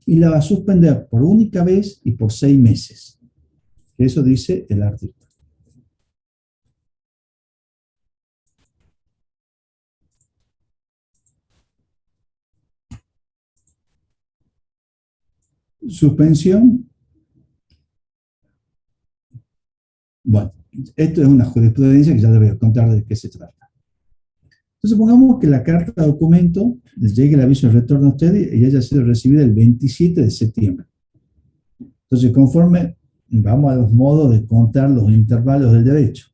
Y la va a suspender por única vez y por 6 meses. Eso dice el artículo. Suspensión. Bueno, esto es una jurisprudencia que ya les voy a contar de qué se trata. Entonces pongamos que la carta documento les llegue el aviso de retorno a ustedes y haya sido recibida el 27 de septiembre. Entonces, conforme vamos a los modos de contar los intervalos del derecho.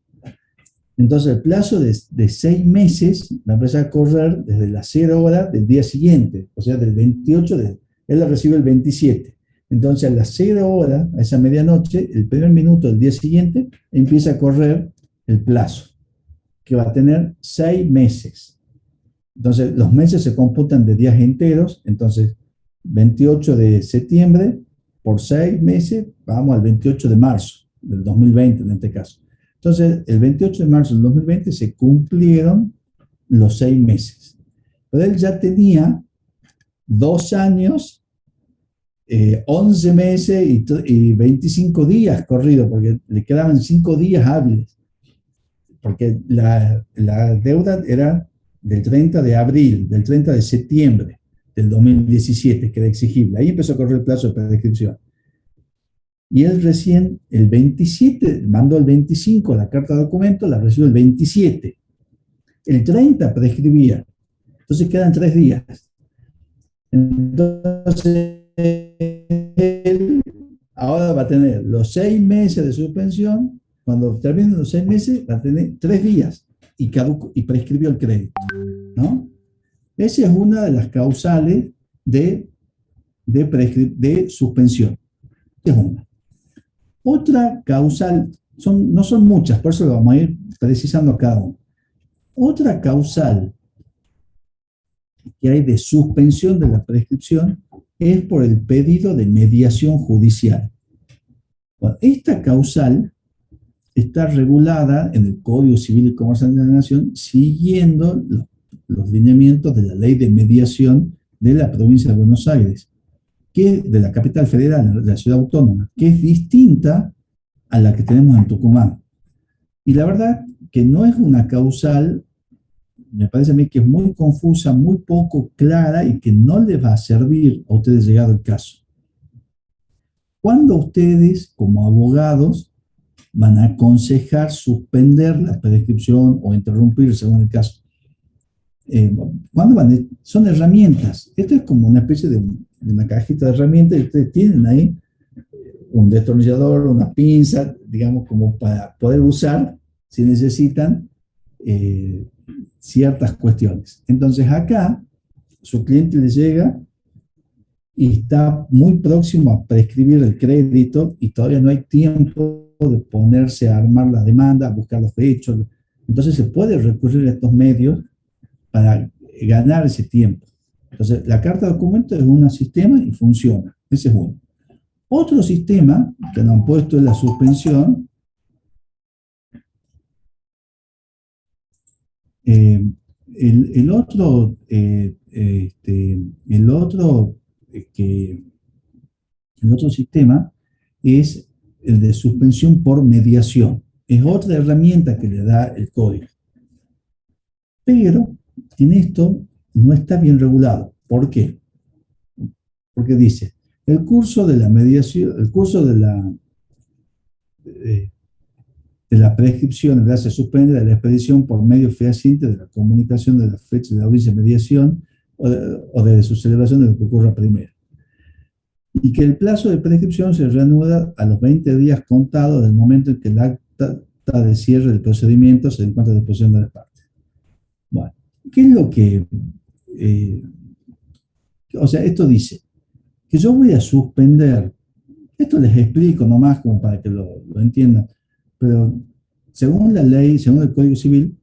Entonces, el plazo de 6 meses va a empezar a correr desde las 0 horas del día siguiente, o sea, del 28, él la recibe el 27. Entonces, a las 0 horas, a esa medianoche, el primer minuto del día siguiente, empieza a correr el plazo, que va a tener 6 meses. Entonces, los meses se computan de días enteros, entonces, 28 de septiembre, por 6 meses, vamos al 28 de marzo del 2020 en este caso. Entonces, el 28 de marzo del 2020 se cumplieron los 6 meses. Pero él ya tenía 2 años, 11 meses y 25 días corridos, porque le quedaban 5 días hábiles. Porque la deuda era del 30 de abril, del 30 de septiembre del 2017, que era exigible. Ahí empezó a correr el plazo de prescripción. Y él recién, el 27, mandó el 25 la carta de documento, la recibió el 27. El 30 prescribía. Entonces quedan 3 días. Entonces, él ahora va a tener los 6 meses de suspensión. Cuando terminen los 6 meses, va a tener 3 días y prescribió el crédito, ¿no? Esa es una de las causales de suspensión. Es una. Otra causal, no son muchas, por eso lo vamos a ir precisando cada uno. Otra causal que hay de suspensión de la prescripción es por el pedido de mediación judicial. Bueno, esta causal está regulada en el Código Civil y Comercial de la Nación siguiendo los lineamientos de la Ley de Mediación de la provincia de Buenos Aires, de la capital federal, de la ciudad autónoma, que es distinta a la que tenemos en Tucumán. Y la verdad que no es una causal, me parece a mí que es muy confusa, muy poco clara y que no les va a servir a ustedes llegado el caso. ¿Cuándo ustedes, como abogados, van a aconsejar suspender la prescripción o interrumpir según el caso? Son herramientas. Esto es como una especie de una cajita de herramientas y ustedes tienen ahí un destornillador, una pinza, digamos, como para poder usar si necesitan ciertas cuestiones. Entonces acá su cliente le llega y está muy próximo a prescribir el crédito y todavía no hay tiempo de ponerse a armar la demanda, a buscar los hechos. Entonces se puede recurrir a estos medios para ganar ese tiempo. Entonces, la carta de documento es un sistema y funciona. Ese es uno. Otro sistema que nos han puesto es la suspensión. El otro sistema es el de suspensión por mediación. Es otra herramienta que le da el código. Pero en esto no está bien regulado. ¿Por qué? Porque dice, el curso de la mediación, el curso de la prescripción se suspende de la expedición por medio fehaciente de la comunicación de la fecha de audiencia de mediación o de su celebración de lo que ocurra primero. Y que el plazo de prescripción se reanuda a los 20 días contados del momento en que el acta de cierre del procedimiento se encuentra a disposición de las partes. Bueno, ¿qué es lo que... o sea, esto dice que yo voy a suspender, esto les explico nomás como para que lo entiendan, pero según la ley, según el Código Civil,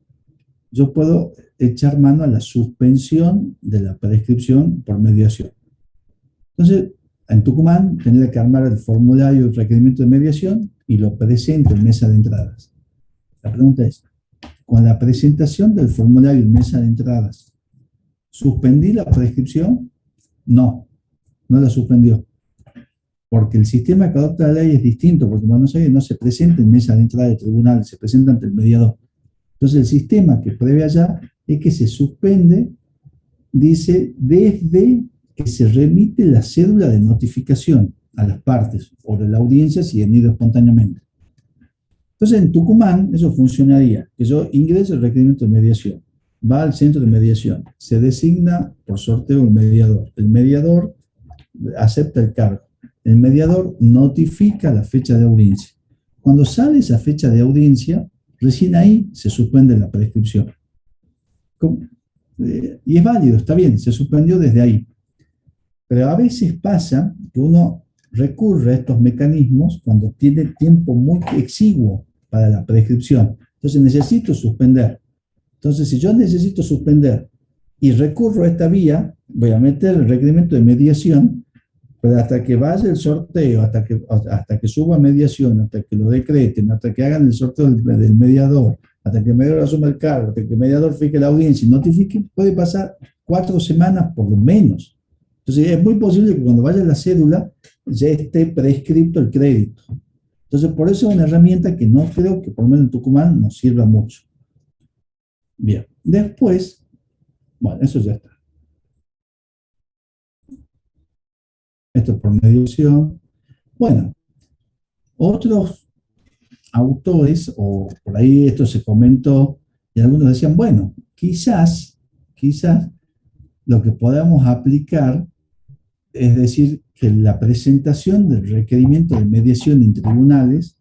yo puedo echar mano a la suspensión de la prescripción por mediación. Entonces, en Tucumán tendría que armar el formulario de requerimiento de mediación y lo presento en mesa de entradas. La pregunta es, con la presentación del formulario en mesa de entradas, ¿suspendí la prescripción? No, no la suspendió. Porque el sistema que adopta la ley es distinto, porque en Buenos Aires no se presenta en mesa de entrada de tribunal, se presenta ante el mediador. Entonces el sistema que prevé allá es que se suspende, dice, desde que se remite la cédula de notificación a las partes o de la audiencia si han ido espontáneamente. Entonces en Tucumán eso funcionaría, que yo ingreso el requerimiento de mediación, va al centro de mediación, se designa por sorteo el mediador acepta el cargo. El mediador notifica la fecha de audiencia. Cuando sale esa fecha de audiencia, recién ahí se suspende la prescripción. Y es válido, está bien, se suspendió desde ahí. Pero a veces pasa que uno recurre a estos mecanismos cuando tiene tiempo muy exiguo para la prescripción. Entonces necesito suspender. Entonces si yo necesito suspender y recurro a esta vía, voy a meter el requerimiento de mediación, pero hasta que vaya el sorteo, hasta que suba mediación, hasta que lo decreten, hasta que hagan el sorteo del mediador, hasta que el mediador asuma el cargo, hasta que el mediador fije la audiencia y notifique, puede pasar 4 semanas por lo menos. Entonces es muy posible que cuando vaya la cédula ya esté prescripto el crédito. Entonces por eso es una herramienta que no creo que por lo menos en Tucumán nos sirva mucho. Bien, después, bueno, eso ya está. Esto por mediación. Bueno, otros autores, o por ahí esto se comentó, y algunos decían, bueno, quizás lo que podamos aplicar es decir, que la presentación del requerimiento de mediación en tribunales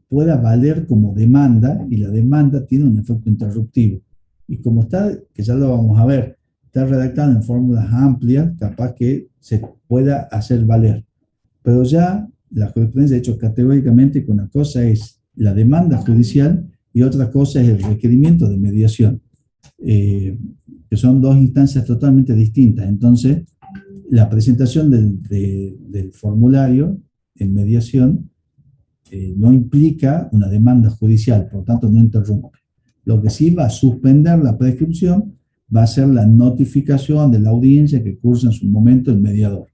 pueda valer como demanda, y la demanda tiene un efecto interruptivo. Y como está, que ya lo vamos a ver, está redactado en fórmulas amplias, capaz que se pueda hacer valer. Pero ya la jurisprudencia ha dicho categóricamente que una cosa es la demanda judicial y otra cosa es el requerimiento de mediación, que son dos instancias totalmente distintas. Entonces, la presentación del formulario en mediación no implica una demanda judicial, por lo tanto no interrumpe. Lo que sí va a suspender la prescripción va a ser la notificación de la audiencia que cursa en su momento el mediador.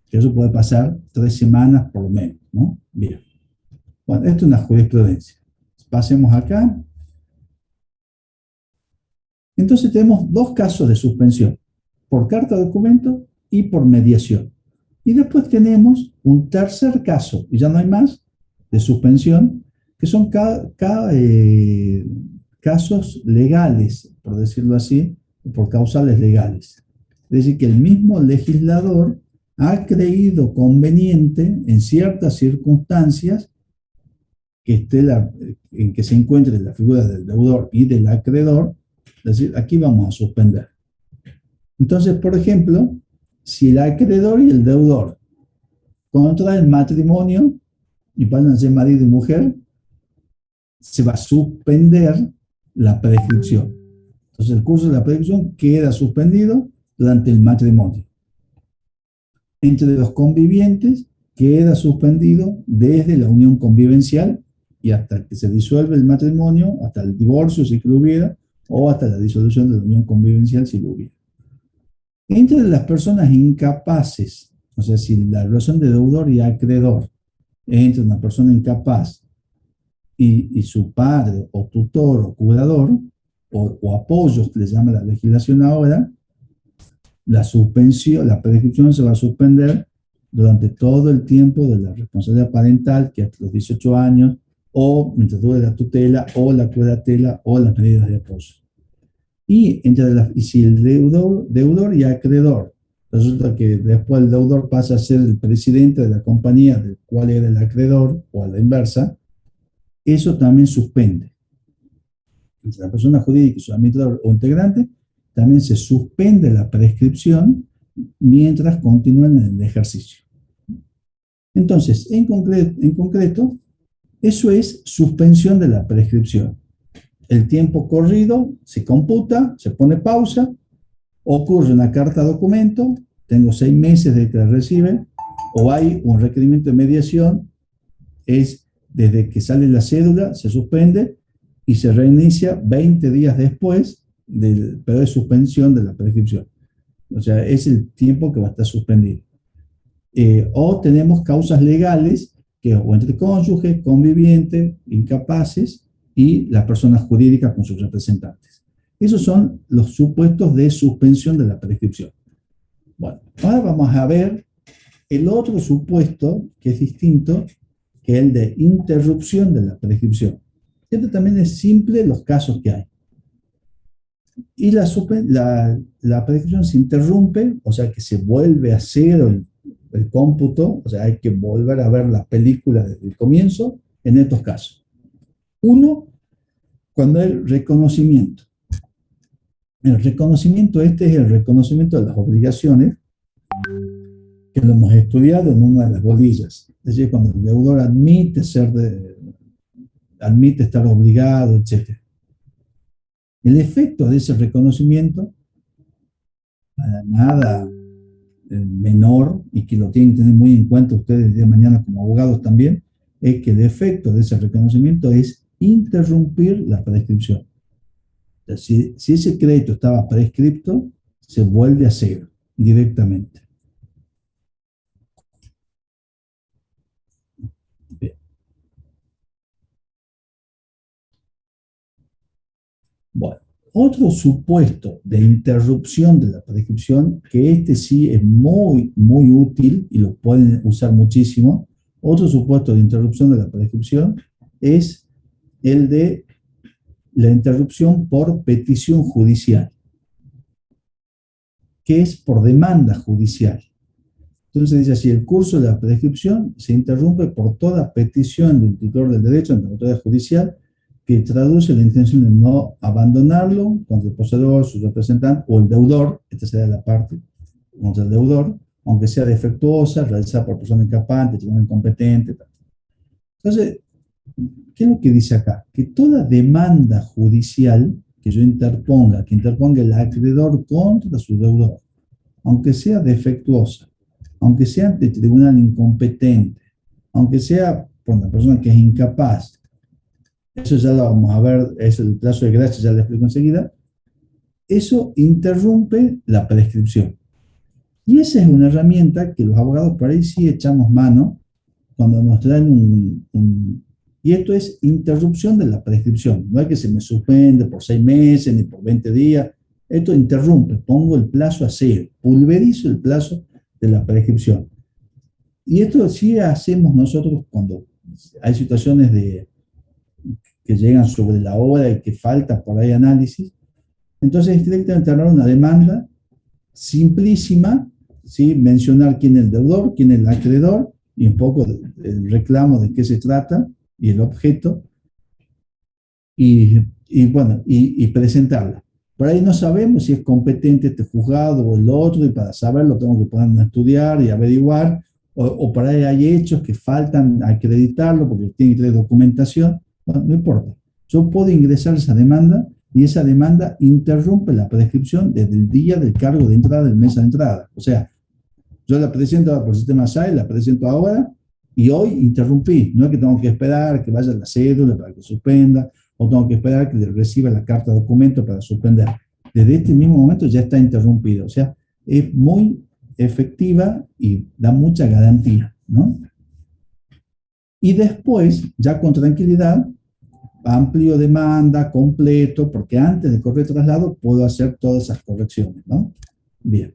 Que eso puede pasar 3 semanas por lo menos, ¿no? Bien. Bueno, esto es una jurisprudencia. Pasemos acá. Entonces tenemos 2 casos de suspensión, por carta de documento y por mediación. Y después tenemos un tercer caso, y ya no hay más, de suspensión, que son casos legales, por decirlo así, por causales legales. Es decir, que el mismo legislador ha creído conveniente en ciertas circunstancias en que se encuentre la figura del deudor y del acreedor, es decir, aquí vamos a suspender. Entonces, por ejemplo, si el acreedor y el deudor contraen matrimonio y van a ser marido y mujer, se va a suspender la prescripción. Entonces, el curso de la prescripción queda suspendido durante el matrimonio. Entre los convivientes queda suspendido desde la unión convivencial y hasta que se disuelve el matrimonio, hasta el divorcio si lo hubiera, o hasta la disolución de la unión convivencial si lo hubiera. Entre las personas incapaces, o sea, si la relación de deudor y acreedor es entre una persona incapaz y su padre o tutor o cuidador, o apoyos que le llama la legislación ahora, la suspensión, la prescripción se va a suspender durante todo el tiempo de la responsabilidad parental, que hasta los 18 años, o mientras dure la tutela, o la cuidatela, o las medidas de apoyo. Y si el deudor y acreedor, resulta que después el deudor pasa a ser el presidente de la compañía del cual era el acreedor, o a la inversa, eso también suspende. Entre la persona jurídica y su administrador o integrante, también se suspende la prescripción mientras continúen en el ejercicio. Entonces, en concreto, eso es suspensión de la prescripción. El tiempo corrido se computa, se pone pausa, ocurre una carta documento, tengo 6 meses de que la reciben, o hay un requerimiento de mediación, es desde que sale la cédula, se suspende y se reinicia 20 días después del periodo de suspensión de la prescripción. O sea, es el tiempo que va a estar suspendido. O tenemos causas legales, que o entre cónyuges, convivientes, incapaces, y las personas jurídicas con sus representantes. Esos son los supuestos de suspensión de la prescripción. Bueno, ahora vamos a ver el otro supuesto, que es distinto, que es el de interrupción de la prescripción. Este también es simple los casos que hay. Y la prescripción se interrumpe, o sea que se vuelve a cero el cómputo, o sea hay que volver a ver la película desde el comienzo en estos casos. Uno, cuando hay reconocimiento. El reconocimiento es el reconocimiento de las obligaciones, que lo hemos estudiado en una de las bolillas. Es decir, cuando el deudor admite estar obligado, etc. El efecto de ese reconocimiento, para nada menor, y que lo tienen que tener muy en cuenta ustedes el día de mañana como abogados también, es que el efecto de ese reconocimiento es interrumpir la prescripción. O sea, si ese crédito estaba prescripto, se vuelve a cero directamente. Bien. Bueno, otro supuesto de interrupción de la prescripción, que este sí es muy, muy útil y lo pueden usar muchísimo, otro supuesto de interrupción de la prescripción es el de la interrupción por petición judicial, que es por demanda judicial. Entonces dice así, el curso de la prescripción se interrumpe por toda petición del titular del derecho ante la autoridad judicial que traduce la intención de no abandonarlo contra el poseedor, su representante o el deudor, esta sería la parte contra el deudor, aunque sea defectuosa, realizada por persona incapaz, incompetente. Entonces, ¿qué es lo que dice acá? Que toda demanda judicial que yo interponga, que interponga el acreedor contra su deudor, aunque sea defectuosa, aunque sea ante el tribunal incompetente, aunque sea por una persona que es incapaz, eso ya lo vamos a ver, es el plazo de gracia, ya lo explico enseguida, eso interrumpe la prescripción. Y esa es una herramienta que los abogados por ahí sí echamos mano cuando nos traen y esto es interrupción de la prescripción. No es que se me suspende por 6 meses ni por 20 días. Esto interrumpe, pongo el plazo a cero, pulverizo el plazo de la prescripción. Y esto sí hacemos nosotros cuando hay situaciones que llegan sobre la hora y que falta por ahí análisis. Entonces es directamente hablar una demanda simplísima, ¿sí? Mencionar quién es el deudor, quién es el acreedor y un poco el reclamo de qué se trata y el objeto, y presentarla. Por ahí no sabemos si es competente este juzgado o el otro, y para saberlo tengo que ponerme a estudiar y averiguar, o por ahí hay hechos que faltan acreditarlo porque tiene que tener documentación. Bueno, no importa. Yo puedo ingresar esa demanda y esa demanda interrumpe la prescripción desde el día del cargo de entrada del mes de entrada. O sea, yo la presento por el sistema SAE, la presento ahora, y hoy interrumpí. No es que tengo que esperar que vaya la cédula para que suspenda, o tengo que esperar que reciba la carta de documento para suspender. Desde este mismo momento ya está interrumpido. O sea, es muy efectiva y da mucha garantía, ¿no? Y después, ya con tranquilidad, amplio demanda, completo, porque antes de correr traslado puedo hacer todas esas correcciones, ¿no? Bien.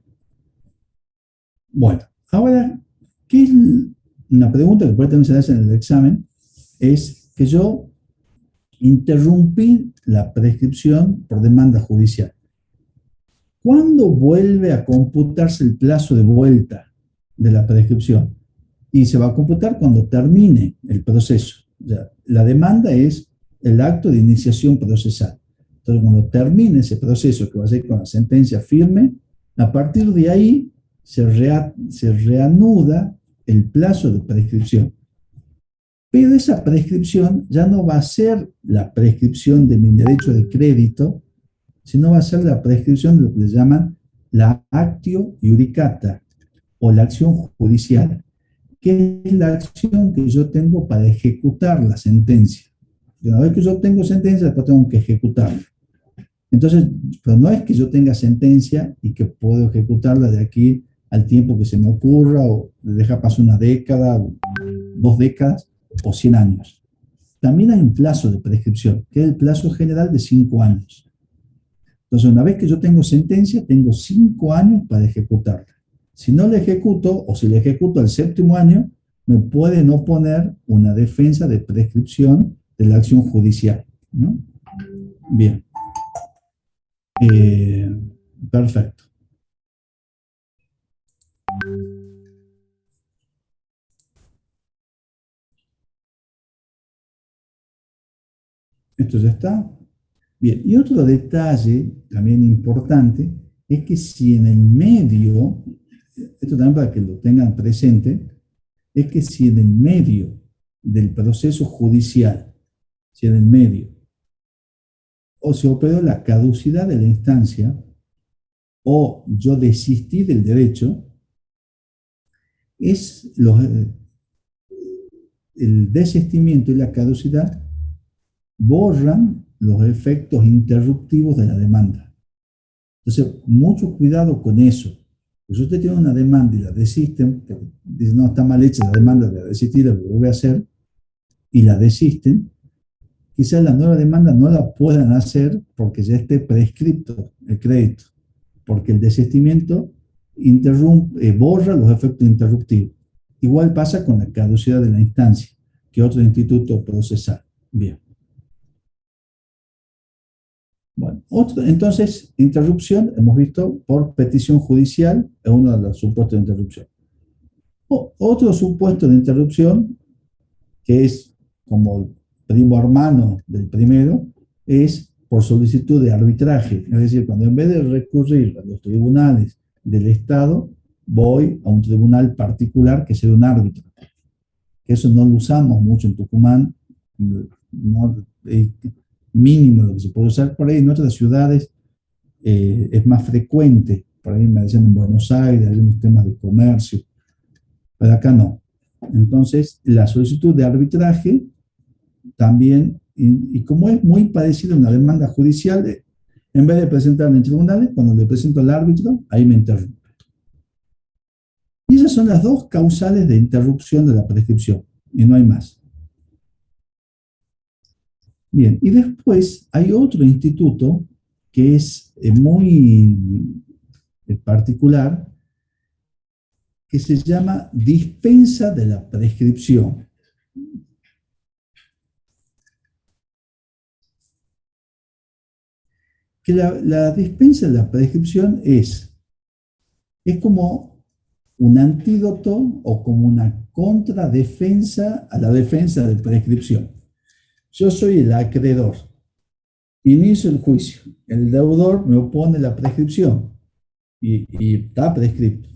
Bueno, ahora, ¿qué es una pregunta que puede también hacer en el examen? Es que yo interrumpí la prescripción por demanda judicial. ¿Cuándo vuelve a computarse el plazo de vuelta de la prescripción? Y se va a computar cuando termine el proceso. O sea, la demanda es el acto de iniciación procesal. Entonces, cuando termine ese proceso, que va a ser con la sentencia firme, a partir de ahí se reanuda el plazo de prescripción. Pero esa prescripción ya no va a ser la prescripción de mi derecho de crédito, sino va a ser la prescripción de lo que le llaman la actio iudicata o la acción judicial, que es la acción que yo tengo para ejecutar la sentencia. Y una vez que yo tengo sentencia, después tengo que ejecutarla. Entonces, pero no es que yo tenga sentencia y que puedo ejecutarla de aquí al tiempo que se me ocurra, o deja pasar una década, 2 décadas o 100 años. También hay un plazo de prescripción, que es el plazo general de 5 años. Entonces, una vez que yo tengo sentencia, tengo 5 años para ejecutarla. Si no la ejecuto, o si la ejecuto al 7º año, me pueden oponer una defensa de prescripción de la acción judicial, ¿no? Bien. Perfecto. Esto ya está. Bien, y otro detalle también importante es que si en el medio, esto también para que lo tengan presente, es que si en el medio del proceso judicial, si en el medio, o se operó la caducidad de la instancia, o yo desistí del derecho, es el desistimiento y la caducidad borran los efectos interruptivos de la demanda. Entonces, mucho cuidado con eso. Si usted tiene una demanda y la desisten, dice, no, está mal hecha la demanda, de desistir, la vuelve a hacer, y la desisten, quizás la nueva demanda no la puedan hacer porque ya esté prescripto el crédito, porque el desistimiento borra los efectos interruptivos. Igual pasa con la caducidad de la instancia, que otro instituto procesal. Bien. Bueno, entonces, interrupción, hemos visto, por petición judicial, es uno de los supuestos de interrupción. Otro supuesto de interrupción, que es como el primo hermano del primero, es por solicitud de arbitraje. Es decir, cuando en vez de recurrir a los tribunales del Estado, voy a un tribunal particular que sea un árbitro. Eso no lo usamos mucho en Tucumán, no, mínimo lo que se puede usar por ahí. En otras ciudades es más frecuente, por ahí me decían en Buenos Aires, algunos temas de comercio, pero acá no. Entonces, la solicitud de arbitraje también, y como es muy parecido a una demanda judicial, en vez de presentarla en tribunales, cuando le presento al árbitro, ahí me interrumpe. Y esas son las dos causales de interrupción de la prescripción, y no hay más. Bien, y después hay otro instituto que es muy particular, que se llama dispensa de la prescripción. Que la dispensa de la prescripción es como un antídoto o como una contradefensa a la defensa de prescripción. Yo soy el acreedor, inicio el juicio, el deudor me opone la prescripción y está prescripto.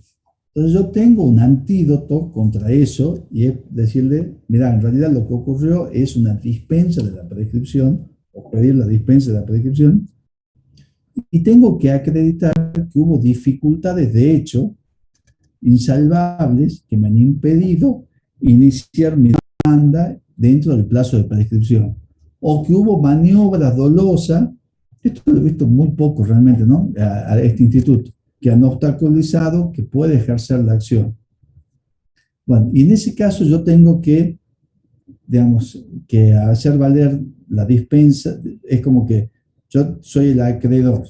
Entonces yo tengo un antídoto contra eso y es decirle, mira, en realidad lo que ocurrió es una dispensa de la prescripción o pedir la dispensa de la prescripción y tengo que acreditar que hubo dificultades de hecho insalvables que me han impedido iniciar mi demanda dentro del plazo de prescripción, o que hubo maniobras dolosas, esto lo he visto muy poco realmente, ¿no? A este instituto, que han obstaculizado que puede ejercer la acción. Bueno, y en ese caso yo tengo que, digamos, que hacer valer la dispensa, es como que yo soy el acreedor.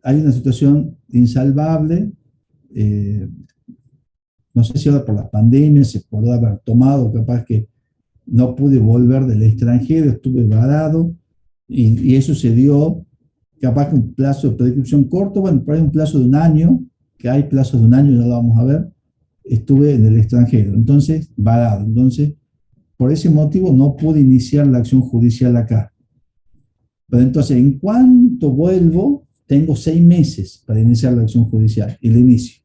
hay una situación insalvable. eh, no sé si ahora por la pandemia se podrá haber tomado, capaz que no pude volver del extranjero, estuve varado, y eso se dio capaz que un plazo de prescripción corto, bueno, por ahí un plazo de un año, que hay plazos de un año, ya lo vamos a ver, estuve en el extranjero, entonces varado, entonces por ese motivo no pude iniciar la acción judicial acá. Pero entonces, en cuanto vuelvo, tengo 6 meses para iniciar la acción judicial y la inicio.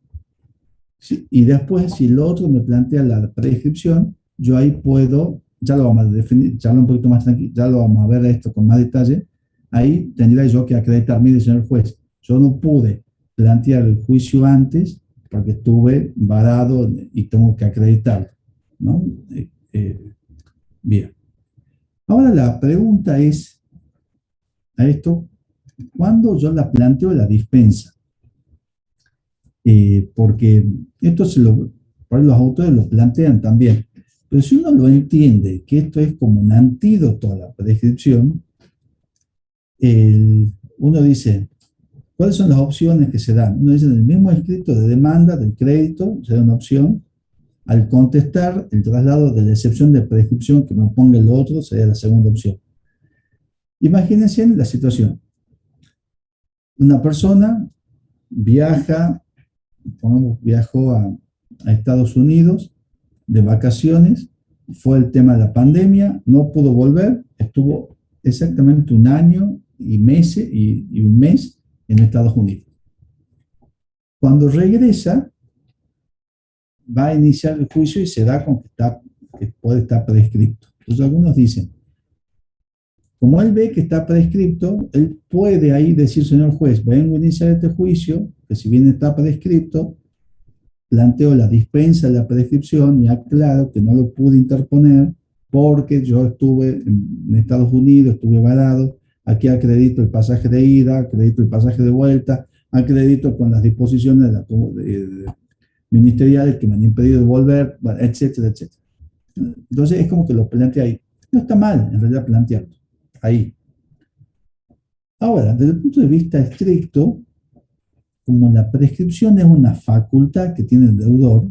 Sí, y después, si el otro me plantea la prescripción, yo ahí puedo, ya lo vamos a definir, ya un poquito más tranquilo, ya lo vamos a ver esto con más detalle. Ahí tendría yo que acreditar, mire, señor juez, yo no pude plantear el juicio antes porque estuve varado y tengo que acreditarlo, ¿no? Bien. Ahora la pregunta es a esto, ¿cuándo yo la planteo la dispensa? Porque esto por ahí los autores lo plantean también. Pero si uno lo entiende, que esto es como un antídoto a la prescripción, uno dice, ¿cuáles son las opciones que se dan? Uno dice, en el mismo escrito de demanda del crédito, se da una opción. Al contestar, el traslado de la excepción de prescripción que me ponga el otro sería la segunda opción. Imagínense la situación. Una persona viaja, viajó a Estados Unidos de vacaciones, fue el tema de la pandemia, no pudo volver, estuvo exactamente un año y un mes en Estados Unidos. Cuando regresa, va a iniciar el juicio y se da con que puede estar prescripto. Entonces algunos dicen, como él ve que está prescripto, él puede ahí decir, señor juez, vengo a iniciar este juicio, que si bien está prescripto, planteo la dispensa de la prescripción y aclaro que no lo pude interponer porque yo estuve en Estados Unidos, estuve varado, aquí acredito el pasaje de ida, acredito el pasaje de vuelta, acredito con las disposiciones ministeriales que me han impedido de volver, etcétera, etcétera. Entonces es como que lo plantea ahí. No está mal, en realidad, plantearlo ahí. Ahora, desde el punto de vista estricto, como la prescripción es una facultad que tiene el deudor,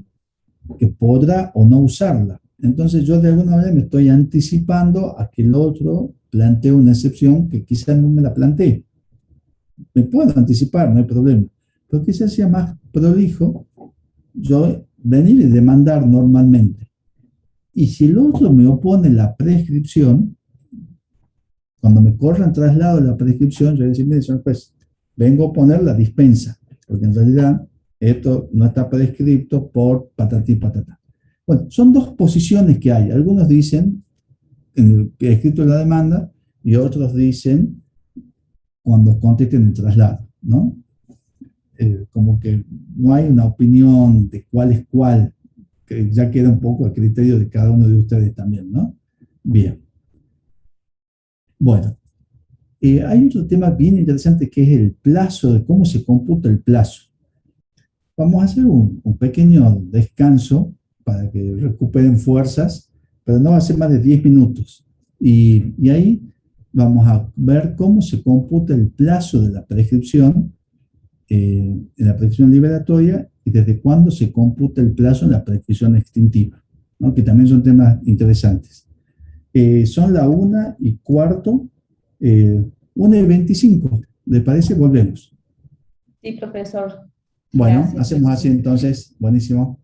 que podrá o no usarla. Entonces yo de alguna manera me estoy anticipando a que el otro plantee una excepción que quizás no me la plantee. Me puedo anticipar, no hay problema. Pero quizás sea más prolijo yo venir y demandar normalmente. Y si el otro me opone la prescripción, cuando me corran traslado de la prescripción, yo voy a decir, mire, señor juez, vengo a poner la dispensa, porque en realidad esto no está prescripto por patatí patatá. Bueno, son dos posiciones que hay. Algunos dicen en el escrito de la demanda y otros dicen cuando contesten el traslado, ¿no? Como que no hay una opinión de cuál es cuál, que ya queda un poco a criterio de cada uno de ustedes también, ¿no? Bien. Bueno, hay otro tema bien interesante que es el plazo, de cómo se computa el plazo. Vamos a hacer un pequeño descanso para que recuperen fuerzas, pero no va a ser más de 10 minutos. Y ahí vamos a ver cómo se computa el plazo de la prescripción en la prescripción liberatoria y desde cuándo se computa el plazo en la prescripción extintiva, ¿no? Que también son temas interesantes. Son la 1:15, 1:25. ¿Le parece? Volvemos. Sí, profesor. Bueno, Gracias. hacemos así entonces. Buenísimo.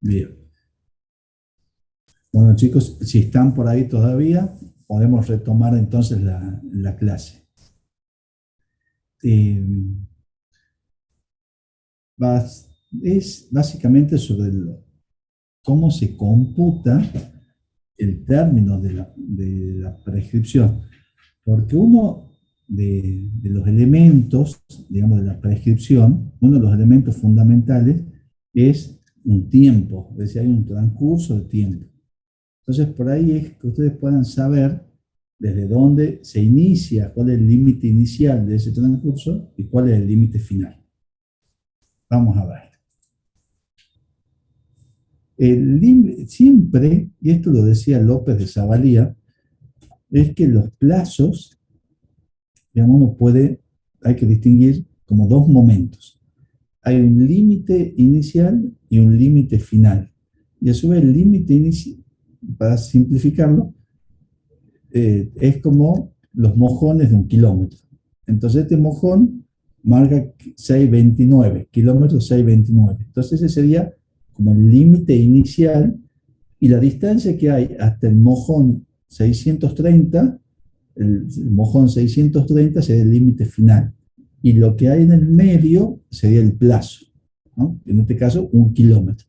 Bien. Bueno, chicos, si están por ahí todavía, podemos retomar entonces la clase. Eh, es básicamente sobre cómo se computa el término de la prescripción, porque uno de los elementos, digamos, de la prescripción, uno de los elementos fundamentales es un tiempo, es decir, hay un transcurso de tiempo. Entonces, por ahí es que ustedes puedan saber desde dónde se inicia, cuál es el límite inicial de ese transcurso y cuál es el límite final. Vamos a ver. Siempre, y esto lo decía López de Zavalía, es que los plazos, digamos, hay que distinguir como dos momentos. Hay un límite inicial y un límite final. Y a su vez el límite inicial, para simplificarlo, es como los mojones de un kilómetro. Entonces este mojón marca 6,29, kilómetros 6,29. Entonces ese sería como el límite inicial, y la distancia que hay hasta el mojón 630, el mojón 630 sería el límite final. Y lo que hay en el medio sería el plazo, ¿no? En este caso, 1 kilómetro.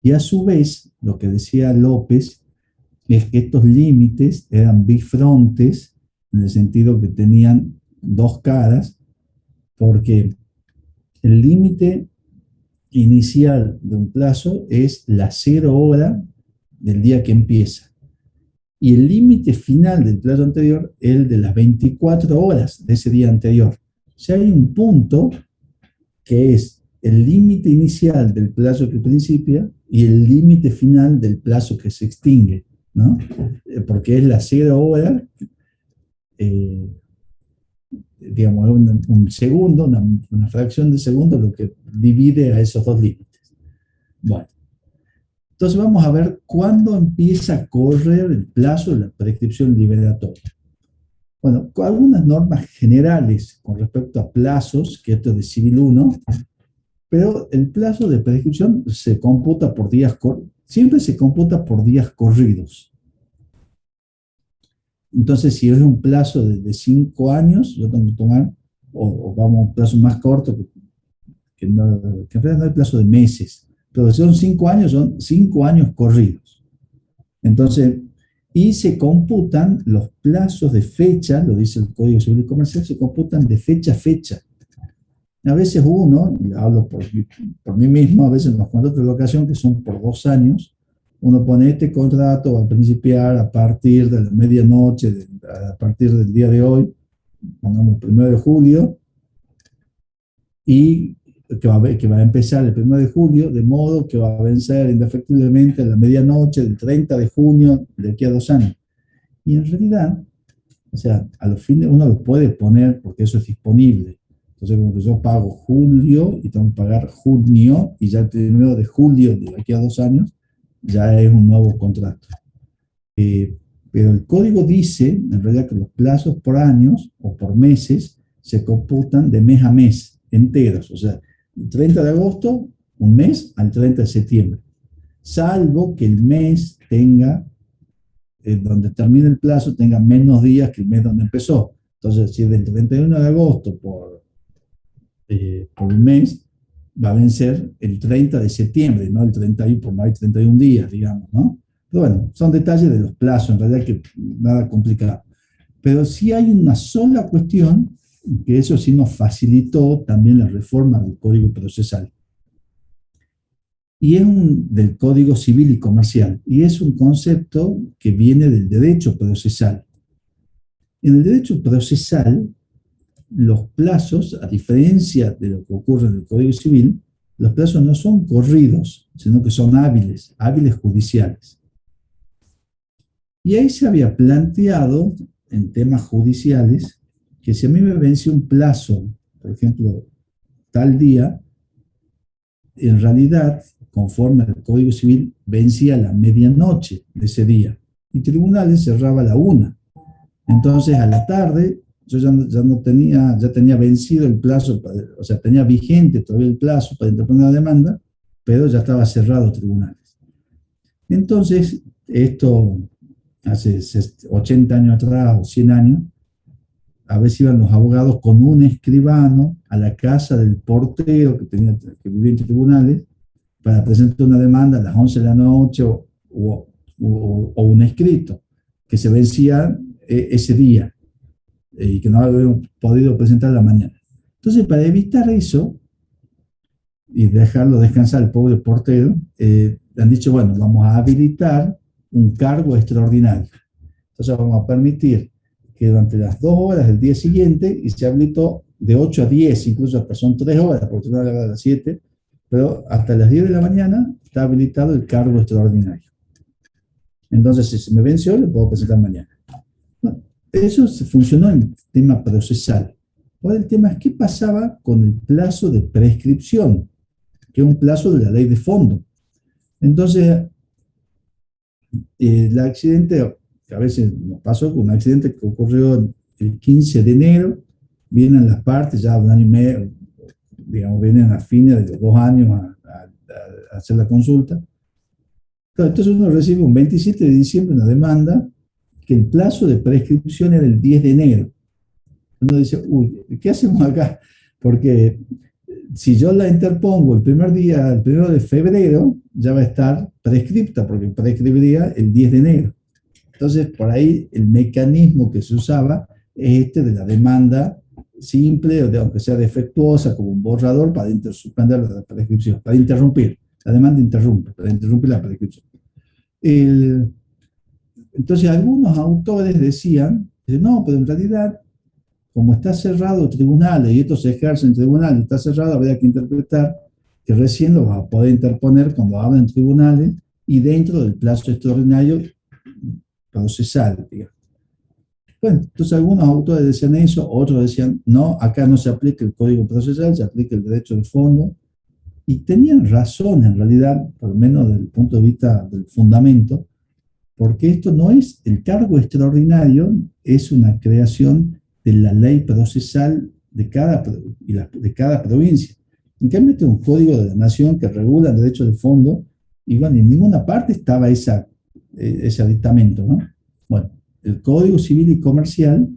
Y a su vez, lo que decía López es que estos límites eran bifrontes, en el sentido que tenían dos caras, porque el límite inicial de un plazo es la 0 hora del día que empieza. Y el límite final del plazo anterior es el de las 24 horas de ese día anterior. O sea, hay un punto que es el límite inicial del plazo que principia y el límite final del plazo que se extingue, ¿no? Porque es la 0 hora, digamos, un segundo, una fracción de segundo, lo que divide a esos dos límites. Bueno, entonces vamos a ver cuándo empieza a correr el plazo de la prescripción liberatoria. Bueno, con algunas normas generales con respecto a plazos, que esto es de Civil 1, pero el plazo de prescripción se computa por días, siempre se computa por días corridos. Entonces, si es un plazo de 5 años, yo tengo que tomar, o vamos a un plazo más corto, que en realidad no hay plazo de meses, pero si son 5 años, son 5 años corridos. Entonces, y se computan los plazos de fecha, lo dice el Código Civil y Comercial, se computan de fecha a fecha. A veces uno, hablo por mí mismo, a veces en los contratos de locación que son por 2 años, uno pone este contrato va a principiar a partir de la medianoche, a partir del día de hoy, pongamos el 1 de julio, y que va a empezar el 1 de julio, de modo que va a vencer indefectiblemente a la medianoche del 30 de junio de aquí a 2 años. Y en realidad, o sea, a los fines uno lo puede poner porque eso es disponible. Entonces, como que yo pago julio y tengo que pagar junio, y ya el 1 de julio de aquí a 2 años, ya es un nuevo contrato. Pero el código dice, en realidad, que los plazos por años o por meses se computan de mes a mes, enteros. O sea, el 30 de agosto, un mes, al 30 de septiembre. Salvo que el mes tenga, donde termine el plazo, tenga menos días que el mes donde empezó. Entonces, si es del 31 de agosto por un mes, va a vencer el 30 de septiembre, no el 31, por no hay 31 días, digamos, ¿no? Pero bueno, son detalles de los plazos, en realidad que nada complicado. Pero sí hay una sola cuestión, que eso sí nos facilitó también la reforma del Código Procesal. Y es del Código Civil y Comercial, y es un concepto que viene del derecho procesal. En el derecho procesal, los plazos, a diferencia de lo que ocurre en el Código Civil, los plazos no son corridos, sino que son hábiles judiciales. Y ahí se había planteado, en temas judiciales, que si a mí me vence un plazo, por ejemplo, tal día, en realidad, conforme al Código Civil, vencía la medianoche de ese día, y tribunales cerraba a la 1. Entonces, a la tarde, yo ya tenía vencido el plazo, o sea, tenía vigente todavía el plazo para interponer la demanda, pero ya estaba cerrado tribunales. Entonces, esto hace 80 años atrás o 100 años, a veces iban los abogados con un escribano a la casa del portero que vivía en tribunales para presentar una demanda a las 11 de la noche o un escrito que se vencía ese día y que no habíamos podido presentar a la mañana. Entonces, para evitar eso y dejarlo descansar al pobre portero, han dicho, bueno, vamos a habilitar un cargo extraordinario. Entonces vamos a permitir que durante las 2 horas del día siguiente, y se habilitó de 8 a 10, incluso hasta son 3 horas, porque no a las 7, pero hasta las 10 de la mañana está habilitado el cargo extraordinario. Entonces, si se me venció, le puedo presentar mañana. Bueno, eso funcionó en el tema procesal. Ahora el tema es qué pasaba con el plazo de prescripción, que es un plazo de la ley de fondo. Entonces, el accidente, que a veces nos pasó con un accidente que ocurrió el 15 de enero, vienen las partes ya 1 año y medio, digamos, vienen a fines de los 2 años a hacer la consulta. Claro, entonces uno recibe un 27 de diciembre una demanda que el plazo de prescripción era el 10 de enero. Uno dice, uy, ¿qué hacemos acá? Porque si yo la interpongo el primer día, el 1 de febrero, ya va a estar prescripta, porque prescribiría el 10 de enero. Entonces, por ahí el mecanismo que se usaba es este de la demanda simple, aunque sea defectuosa, como un borrador para suspender la prescripción, para interrumpir. La demanda interrumpe, para interrumpir la prescripción. Entonces, algunos autores decían, no, pero en realidad, como está cerrado el tribunal y esto se ejerce en tribunal, está cerrado, habría que interpretar que recién lo va a poder interponer cuando abran tribunales y dentro del plazo extraordinario procesal, digamos. Bueno, entonces algunos autores decían eso, otros decían, no, acá no se aplica el código procesal, se aplica el derecho de fondo, y tenían razón en realidad, por lo menos desde el punto de vista del fundamento, porque esto no es, el cargo extraordinario es una creación de la ley procesal de cada provincia. En cambio, este es un código de la nación que regula el derecho de fondo, y bueno, en ninguna parte estaba ese aditamento, ¿no? Bueno, el Código Civil y Comercial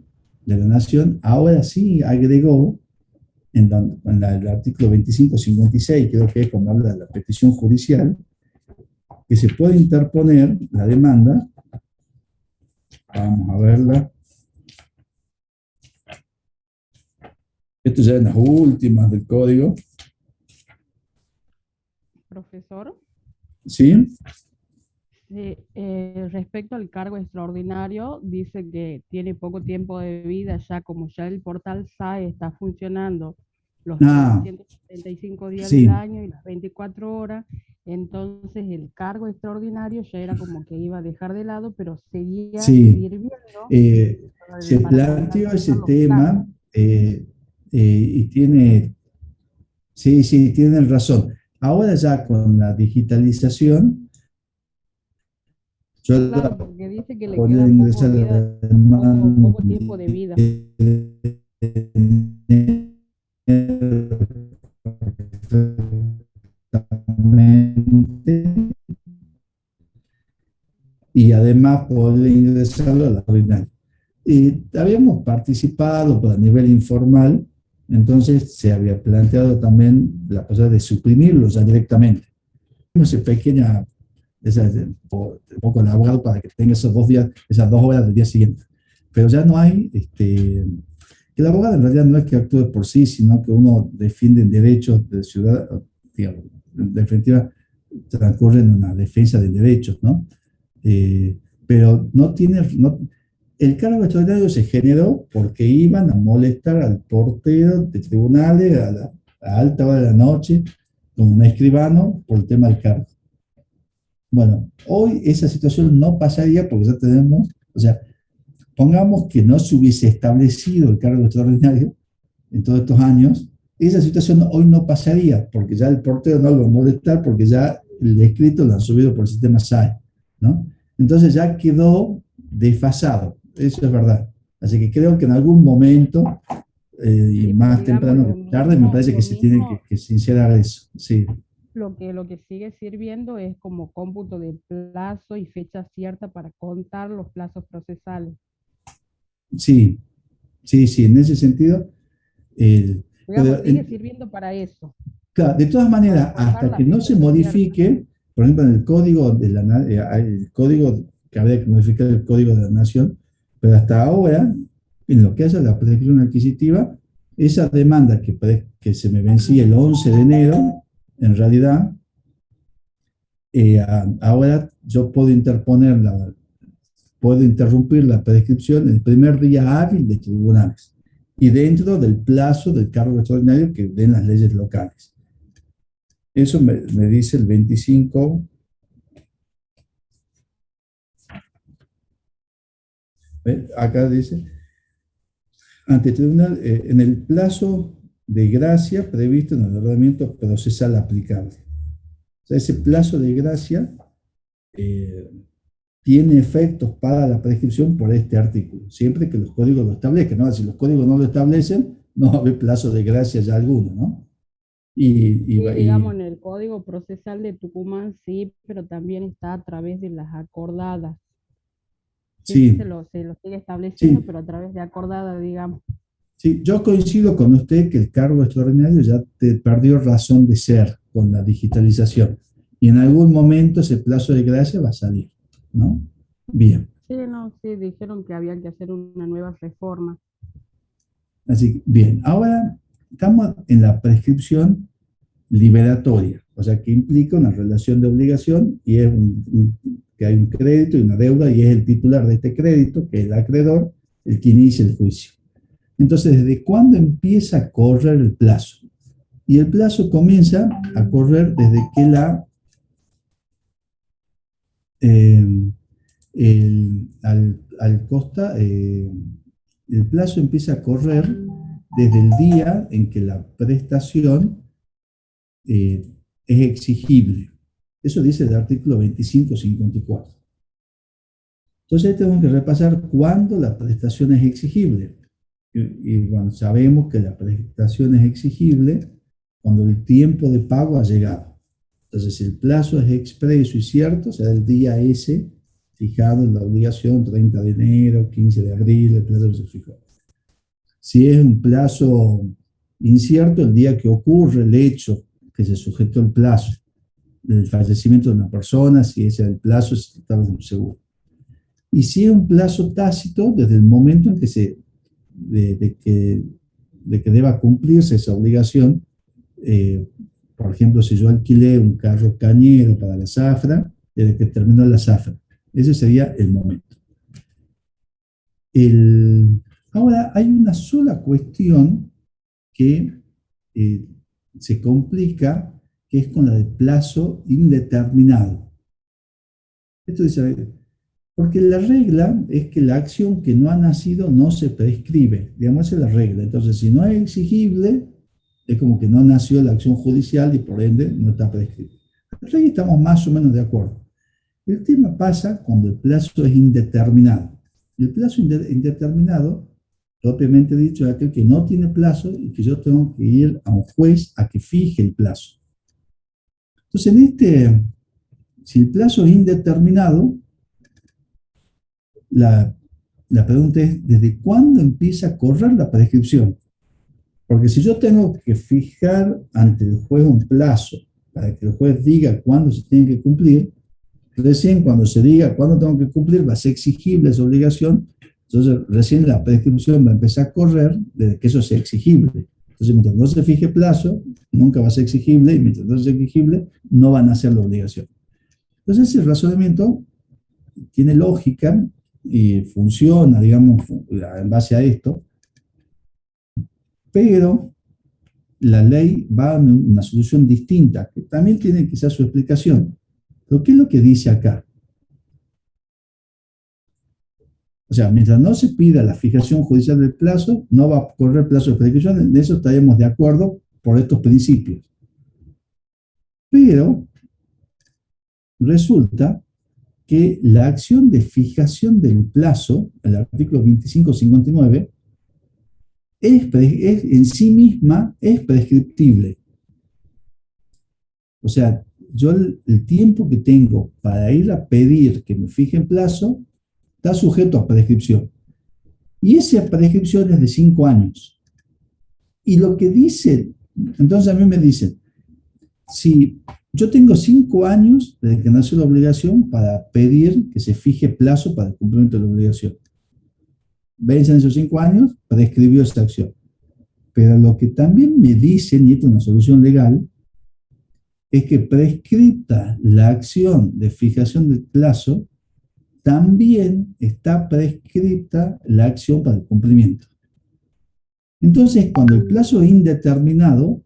de la Nación ahora sí agregó en el artículo 2556, creo que es cuando habla de la petición judicial, que se puede interponer la demanda. Vamos a verla. Esto ya en las últimas del código. Profesor. ¿Sí? Respecto al cargo extraordinario, dice que tiene poco tiempo de vida ya, como ya el portal SAE está funcionando los 375 días del año y las 24 horas, entonces el cargo extraordinario ya era como que iba a dejar de lado, pero seguía sirviendo. Se planteó ese tema y tiene razón. Ahora ya con la digitalización, claro, porque dice que le queda poco tiempo de vida. Y además poder ingresarlo a la ordinaria. Y habíamos participado a nivel informal, entonces se había planteado también la posibilidad de suprimirlo ya directamente. Esa pequeña, un poco el abogado para que tenga esos 2 días, esas 2 horas del día siguiente. Pero ya no hay, que el abogado en realidad no es que actúe por sí, sino que uno defiende derechos de ciudadanos, digamos, en definitiva transcurre en una defensa de derechos, ¿no? Pero el cargo extraordinario se generó porque iban a molestar al portero de tribunales a alta hora de la noche con un escribano por el tema del cargo. Bueno, hoy esa situación no pasaría porque ya tenemos, o sea, pongamos que no se hubiese establecido el cargo extraordinario en todos estos años, esa situación hoy no pasaría porque ya el portero no lo va a molestar porque ya el escrito lo han subido por el sistema SAE, ¿no? Entonces ya quedó desfasado, eso es verdad. Así que creo que en algún momento, y más temprano que tarde, me parece que se tiene que sincerar eso. Sí. Lo que sigue sirviendo es como cómputo de plazo y fecha cierta para contar los plazos procesales. Sí, sí, sí, en ese sentido. Digamos, Pero, sigue sirviendo para eso, claro, de todas para maneras, contar hasta la que no se fecha cierta. modifique, por ejemplo, en el código hay el código que habría que modificar el código de la nación, pero hasta ahora, en lo que hace a la prescripción adquisitiva, esa demanda que se me vencía el 11 de enero, en realidad, ahora yo puedo interrumpir la prescripción el primer día hábil de tribunales y dentro del plazo del cargo extraordinario que den las leyes locales. Eso me dice el 25. Acá dice, ante el tribunal, en el plazo de gracia previsto en el ordenamiento procesal aplicable. O sea, ese plazo de gracia eh, tiene efectos para la prescripción por este artículo, siempre que los códigos lo establezcan, ¿no? Si los códigos no lo establecen, no va a haber plazo de gracia ya alguno, ¿no? Sí, digamos, Y en el Código Procesal de Tucumán sí, pero también está a través de las acordadas. Sí, sí, se lo sigue estableciendo, sí, pero a través de acordadas, digamos. sí, yo coincido con usted que el cargo extraordinario ya perdió razón de ser con la digitalización y en algún momento ese plazo de gracia va a salir, ¿no? Bien, Sí, no, sí, dijeron que había que hacer una nueva reforma. así que bien, ahora estamos en la prescripción liberatoria, o sea que implica una relación de obligación y es que hay un crédito y una deuda y es el titular de este crédito, que es el acreedor, el que inicia el juicio. Entonces, ¿desde cuándo empieza a correr el plazo? Y el plazo comienza a correr desde que eh, al costa, el plazo empieza a correr desde el día en que la prestación eh, es exigible. Eso dice el artículo 2554. Entonces tenemos que repasar cuándo la prestación es exigible. Bueno, sabemos que la prestación es exigible cuando el tiempo de pago ha llegado. Entonces, si el plazo es expreso y cierto, será el día ese fijado en la obligación, 30 de enero, 15 de abril, el plazo que se fijó. Si es un plazo incierto, el día que ocurre el hecho que se sujetó el plazo, el fallecimiento de una persona, si ese es el plazo, se trata de un seguro. Y si es un plazo tácito, desde el momento en que de que deba cumplirse esa obligación, eh, por ejemplo, si yo alquilé un carro cañero para la zafra, desde que terminó la zafra, ese sería el momento. Ahora, hay una sola cuestión que eh, se complica, que es con la de plazo indeterminado. Esto dice, porque la regla es que la acción que no ha nacido no se prescribe, digamos, esa es la regla. Entonces, si no es exigible, es como que no nació la acción judicial y por ende no está prescrita. Hasta ahí estamos más o menos de acuerdo. El tema pasa cuando el plazo es indeterminado. El plazo indeterminado, propiamente dicho, es aquel que no tiene plazo y que yo tengo que ir a un juez a que fije el plazo. Entonces, si el plazo es indeterminado, la, la pregunta es, ¿desde cuándo empieza a correr la prescripción? Porque si yo tengo que fijar ante el juez un plazo para que el juez diga cuándo se tiene que cumplir, recién cuando se diga cuándo tengo que cumplir va a ser exigible esa obligación, entonces recién la prescripción va a empezar a correr desde que eso sea exigible. Entonces mientras no se fije plazo, nunca va a ser exigible y mientras no sea exigible, no van a hacer la obligación. Entonces ese razonamiento tiene lógica y funciona, digamos, en base a esto, pero la ley va a una solución distinta, que también tiene quizás su explicación. Pero ¿qué es lo que dice acá? O sea, mientras no se pida la fijación judicial del plazo, no va a correr plazo de prescripción, en eso estaríamos de acuerdo por estos principios. Pero resulta que la acción de fijación del plazo, el artículo 2559, en sí misma es prescriptible. O sea, yo el tiempo que tengo para ir a pedir que me fijen plazo está sujeto a prescripción. Y esa prescripción es de 5 años. Y lo que dice, entonces a mí me dicen, si yo tengo 5 años desde que nació la obligación para pedir que se fije plazo para el cumplimiento de la obligación. Vencen esos 5 años, prescribió esa acción. Pero lo que también me dicen, y esto es una solución legal, es que prescripta la acción de fijación del plazo, también está prescripta la acción para el cumplimiento. Entonces, cuando el plazo es indeterminado,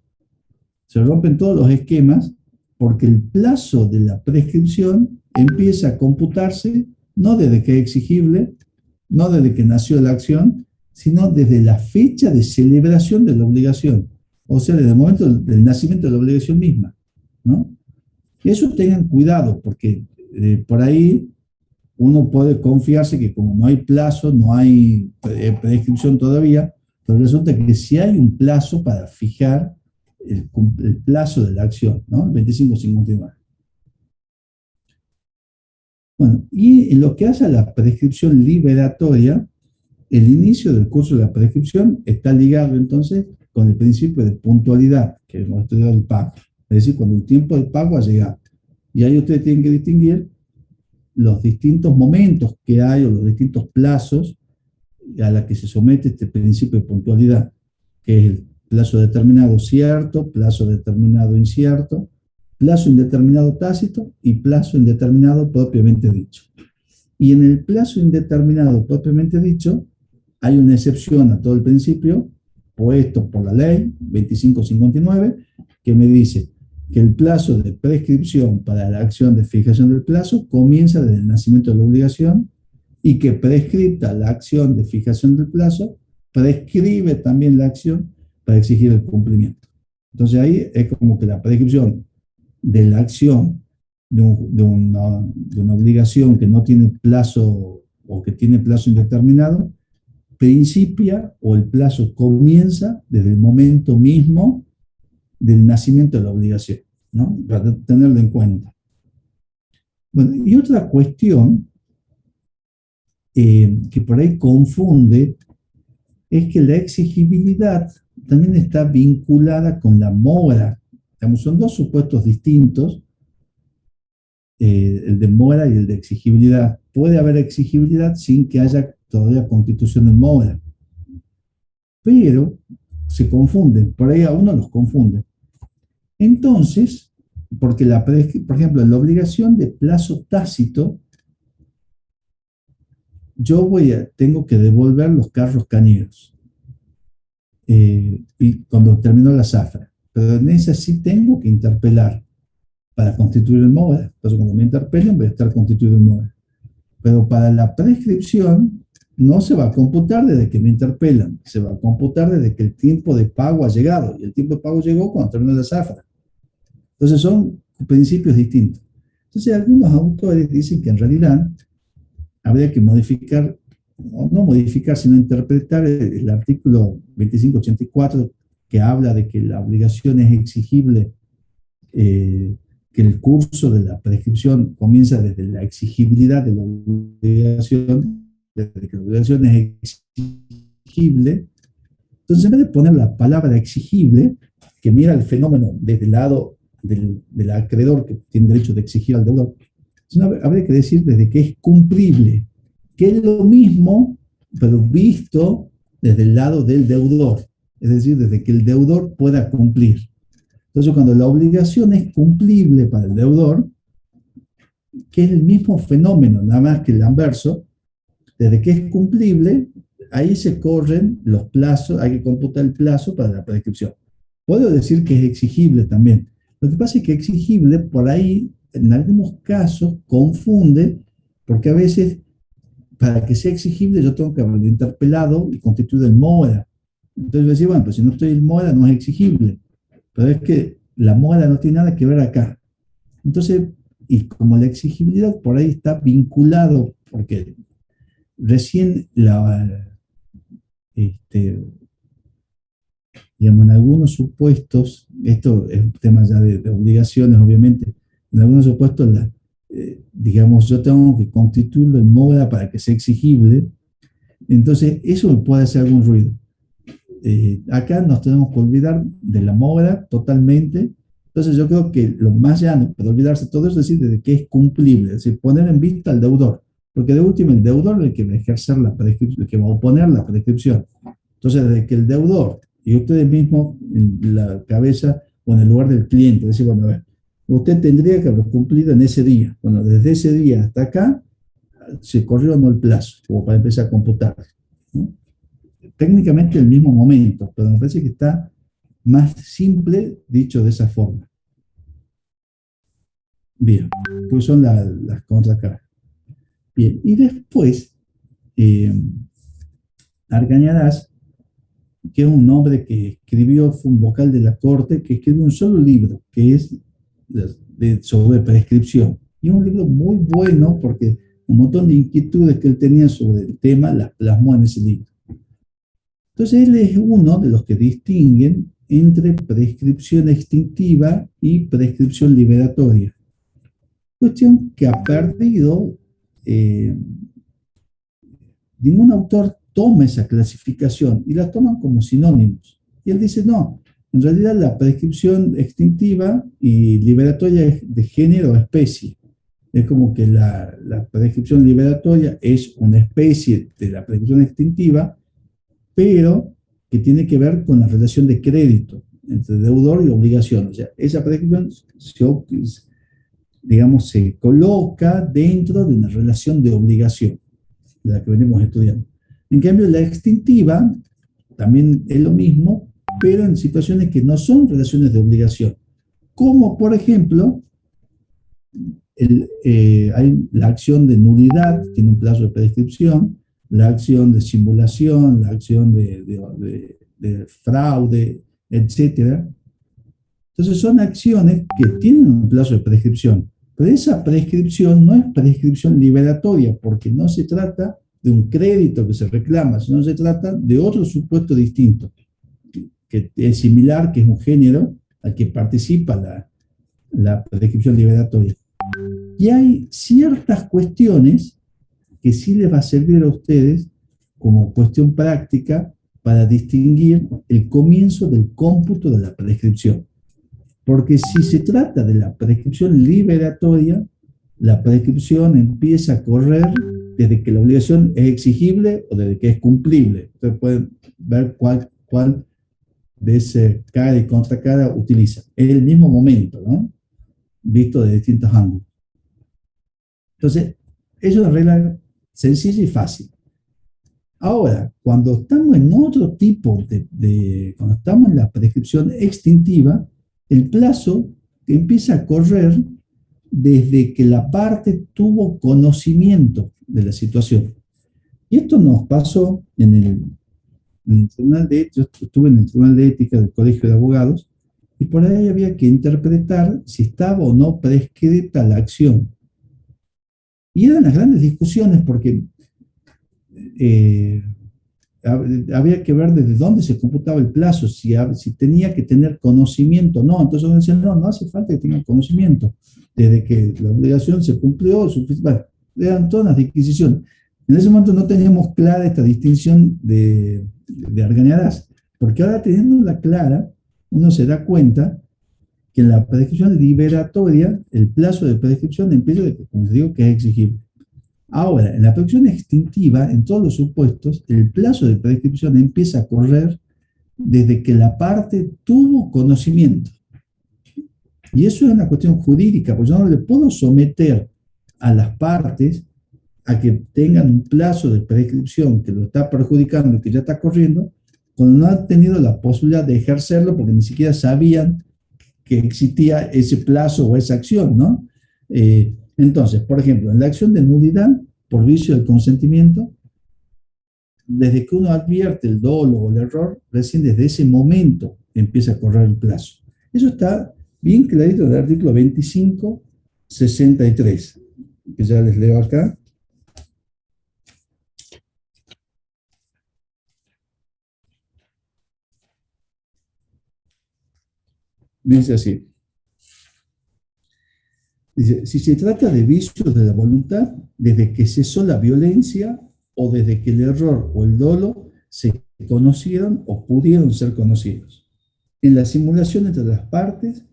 se rompen todos los esquemas porque el plazo de la prescripción empieza a computarse no desde que es exigible, no desde que nació la acción, sino desde la fecha de celebración de la obligación, o sea, desde el momento del nacimiento de la obligación misma, ¿no? Eso tengan cuidado, porque por ahí uno puede confiarse que como no hay plazo, no hay prescripción todavía, pero resulta que sí hay un plazo para fijar el plazo de la acción, ¿no? 2559. Bueno, y en lo que hace a la prescripción liberatoria, el inicio del curso de la prescripción está ligado entonces con el principio de puntualidad, que hemos estudiado el pago. Es decir, cuando el tiempo del pago ha llegado. Y ahí ustedes tienen que distinguir los distintos momentos que hay o los distintos plazos a los que se somete este principio de puntualidad, que es el plazo determinado cierto, plazo determinado incierto, plazo indeterminado tácito y plazo indeterminado propiamente dicho. Y en el plazo indeterminado propiamente dicho, hay una excepción a todo el principio, puesto por la ley 2559, que me dice que el plazo de prescripción para la acción de fijación del plazo comienza desde el nacimiento de la obligación y que prescripta la acción de fijación del plazo, prescribe también la acción para exigir el cumplimiento. Entonces ahí es como que la prescripción de la acción de una obligación que no tiene plazo o que tiene plazo indeterminado, principia o el plazo comienza desde el momento mismo del nacimiento de la obligación, ¿no? Para tenerlo en cuenta. Bueno, y otra cuestión que por ahí confunde es que la exigibilidad también está vinculada con la mora. Digamos, son dos supuestos distintos, el de mora y el de exigibilidad. Puede haber exigibilidad sin que haya todavía constitución de mora, pero se confunden, por ahí a uno los confunde. Entonces, porque por ejemplo, en la obligación de plazo tácito, yo tengo que devolver los carros cañeros y cuando terminó la zafra, pero en esa sí tengo que interpelar para constituir el mora. Entonces, cuando me interpelen, voy a estar constituido el mora. Pero para la prescripción no se va a computar desde que me interpelan, se va a computar desde que el tiempo de pago ha llegado, y el tiempo de pago llegó cuando terminó la zafra. Entonces son principios distintos. Entonces algunos autores dicen que en realidad habría que modificar, no modificar, sino interpretar el artículo 2584 que habla de que la obligación es exigible, que el curso de la prescripción comienza desde la exigibilidad de la obligación, desde que la obligación es exigible. Entonces, en vez de poner la palabra exigible, que mira el fenómeno desde el lado del acreedor que tiene derecho de exigir al deudor, habría que decir desde que es cumplible, que es lo mismo, pero visto desde el lado del deudor, es decir, desde que el deudor pueda cumplir. Entonces, cuando la obligación es cumplible para el deudor, que es el mismo fenómeno, nada más que el anverso, desde que es cumplible, ahí se corren los plazos, hay que computar el plazo para la prescripción. Puedo decir que es exigible también. Lo que pasa es que exigible, por ahí, en algunos casos, confunde, porque a veces, para que sea exigible, yo tengo que haberlo interpelado y constituido el mora. Entonces, voy a decir, bueno, pues si no estoy en mora, no es exigible. Pero es que la mora no tiene nada que ver acá. Entonces, y como la exigibilidad por ahí está vinculado, porque recién digamos, en algunos supuestos, esto es un tema ya de obligaciones, obviamente, en algunos supuestos, digamos, yo tengo que constituirlo en MODA para que sea exigible, entonces eso me puede hacer algún ruido. Acá nos tenemos que olvidar de la MODA totalmente. Entonces yo creo que lo más llano para olvidarse de todo eso es decir, de que es cumplible, es decir, poner en vista al deudor, porque de último el deudor es el que va a ejercer la prescripción, el que va a oponer la prescripción. Entonces, desde que el deudor y ustedes mismos en la cabeza o en el lugar del cliente, decir, bueno, a ver, usted tendría que haber cumplido en ese día. Bueno, desde ese día hasta acá se corrió o no el plazo, como para empezar a computar, ¿no? Técnicamente el mismo momento, pero me parece que está más simple dicho de esa forma. Bien, pues son las contracaras. Bien, y después, Argañarás, que es un hombre que escribió, fue un vocal de la corte, que escribió un solo libro, que es sobre prescripción. Y es un libro muy bueno porque un montón de inquietudes que él tenía sobre el tema las plasmó en ese libro. Entonces él es uno de los que distinguen entre prescripción extintiva y prescripción liberatoria. Cuestión que ha perdido, ningún autor toma esa clasificación y la toman como sinónimos. Y él dice, no, en realidad la prescripción extintiva y liberatoria es de género o especie. Es como que la prescripción liberatoria es una especie de la prescripción extintiva, pero que tiene que ver con la relación de crédito entre deudor y obligación. O sea, esa prescripción digamos, se coloca dentro de una relación de obligación, de la que venimos estudiando. En cambio, la extintiva también es lo mismo, pero en situaciones que no son relaciones de obligación. Como, por ejemplo, hay la acción de nulidad, tiene un plazo de prescripción, la acción de simulación, la acción de fraude, etc. Entonces son acciones que tienen un plazo de prescripción, pero esa prescripción no es prescripción liberatoria, porque no se trata de un crédito que se reclama, sino se trata de otro supuesto distinto, que es similar, que es un género al que participa la prescripción liberatoria. Y hay ciertas cuestiones que sí les va a servir a ustedes como cuestión práctica para distinguir el comienzo del cómputo de la prescripción. Porque si se trata de la prescripción liberatoria, la prescripción empieza a correr desde que la obligación es exigible o desde que es cumplible. Ustedes pueden ver cuál de ese cara y contracara utiliza. Es el mismo momento, ¿no? Visto de distintos ángulos. Entonces, es una regla sencilla y fácil. Ahora, cuando estamos en otro tipo cuando estamos en la prescripción extintiva, el plazo empieza a correr desde que la parte tuvo conocimiento de la situación. Y esto nos pasó en el Tribunal de Ética. Yo estuve en el Tribunal de Ética del Colegio de Abogados, y por ahí había que interpretar si estaba o no prescrita la acción. Y eran las grandes discusiones porque había que ver desde dónde se computaba el plazo, si tenía que tener conocimiento o no. Entonces uno decía, no hace falta que tenga conocimiento. Desde que la obligación se cumplió, bueno, eran todas las disquisiciones. En ese momento no teníamos clara esta distinción de Argañarás, porque ahora teniéndola clara, uno se da cuenta que en la prescripción liberatoria, el plazo de prescripción empieza, como digo, que es exigible. Ahora, en la prescripción extintiva, en todos los supuestos, el plazo de prescripción empieza a correr desde que la parte tuvo conocimiento. Y eso es una cuestión jurídica, porque yo no le puedo someter a las partes a que tengan un plazo de prescripción que lo está perjudicando y que ya está corriendo, cuando no han tenido la posibilidad de ejercerlo porque ni siquiera sabían que existía ese plazo o esa acción, ¿no? Entonces, por ejemplo, en la acción de nulidad por vicio del consentimiento, desde que uno advierte el dolo o el error, recién desde ese momento empieza a correr el plazo. Eso está bien clarito en el artículo 2563, que ya les leo acá. Dice así. Dice, si se trata de vicios de la voluntad, desde que cesó la violencia o desde que el error o el dolo se conocieron o pudieron ser conocidos. En la simulación entre las partes,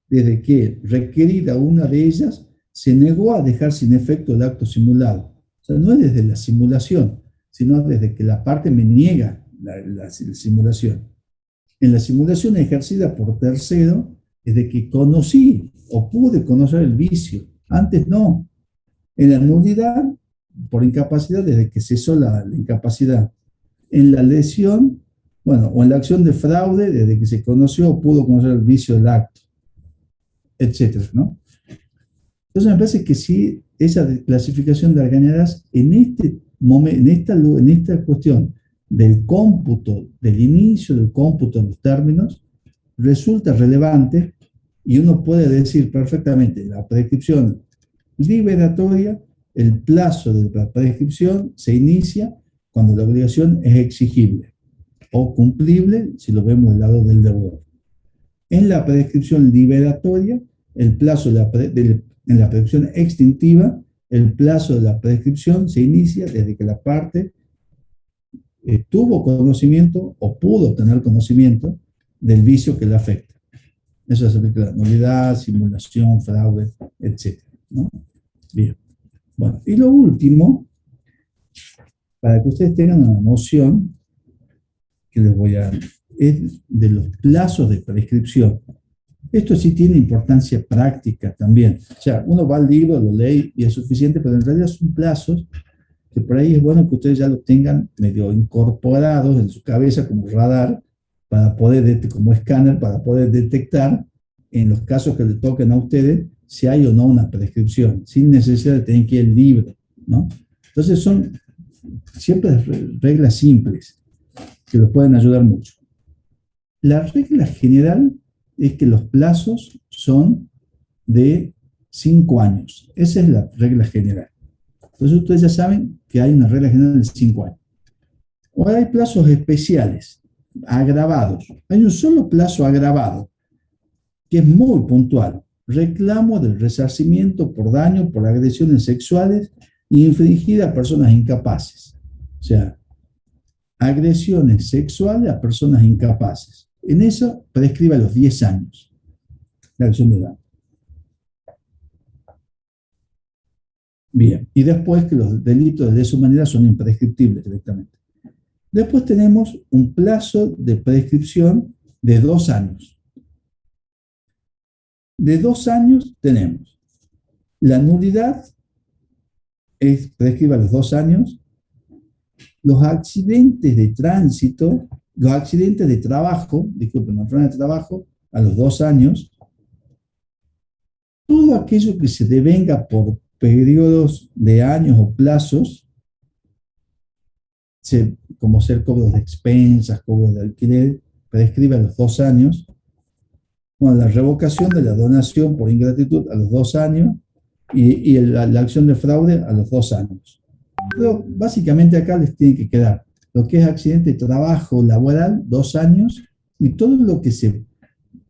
desde que, requerida una de ellas, se negó a dejar sin efecto el acto simulado. O sea, no es desde la simulación, sino desde que la parte me niega la simulación. En la simulación ejercida por tercero, desde que conocí o pude conocer el vicio. Antes no. En la nulidad, por incapacidad, desde que cesó la incapacidad. En la lesión, bueno, o en la acción de fraude, desde que se conoció o pudo conocer el vicio del acto, etcétera, ¿no? Entonces me parece que sí, esa clasificación de Argañarás en este momento, en esta cuestión del cómputo, del inicio del cómputo de los términos, resulta relevante y uno puede decir perfectamente la prescripción liberatoria, el plazo de la prescripción se inicia cuando la obligación es exigible o cumplible si lo vemos del lado del deudor. En la prescripción liberatoria, el plazo en la prescripción extintiva, el plazo de la prescripción se inicia desde que la parte tuvo conocimiento o pudo tener conocimiento del vicio que le afecta. Eso se aplica a la nulidad, simulación, fraude, etc., ¿no? Bien. Bueno, y lo último, para que ustedes tengan una noción, que les voy a... es de los plazos de prescripción. Esto sí tiene importancia práctica también. O sea, uno va al libro, lo lee y es suficiente, pero en realidad son plazos que por ahí es bueno que ustedes ya lo tengan medio incorporados en su cabeza como radar, para poder, como escáner, para poder detectar en los casos que le toquen a ustedes si hay o no una prescripción, sin necesidad de tener que ir al libro, ¿no? Entonces son siempre reglas simples que los pueden ayudar mucho. La regla general es que los plazos son de 5 años. Esa es la regla general. Entonces ustedes ya saben que hay una regla general de 5 años. Ahora hay plazos especiales, agravados. Hay un solo plazo agravado, que es muy puntual. Reclamo del resarcimiento por daño por agresiones sexuales infligidas a personas incapaces. O sea, agresiones sexuales a personas incapaces. En eso prescribe a los 10 años la acción de daño. Bien, y después que los delitos de lesa humanidad son imprescriptibles directamente. Después tenemos un plazo de prescripción de 2 años. De 2 años tenemos la nulidad, prescribe a los 2 años, los accidentes de tránsito, los accidentes de trabajo, disculpen, la enfermedad de trabajo, a los 2 años, todo aquello que se devenga por periodos de años o plazos, como ser cobros de expensas, cobros de alquiler, prescribe a los 2 años. Bueno, la revocación de la donación por ingratitud a los 2 años y la acción de fraude a los 2 años. Pero básicamente acá les tiene que quedar lo que es accidente de trabajo laboral, 2 años, y todo lo que se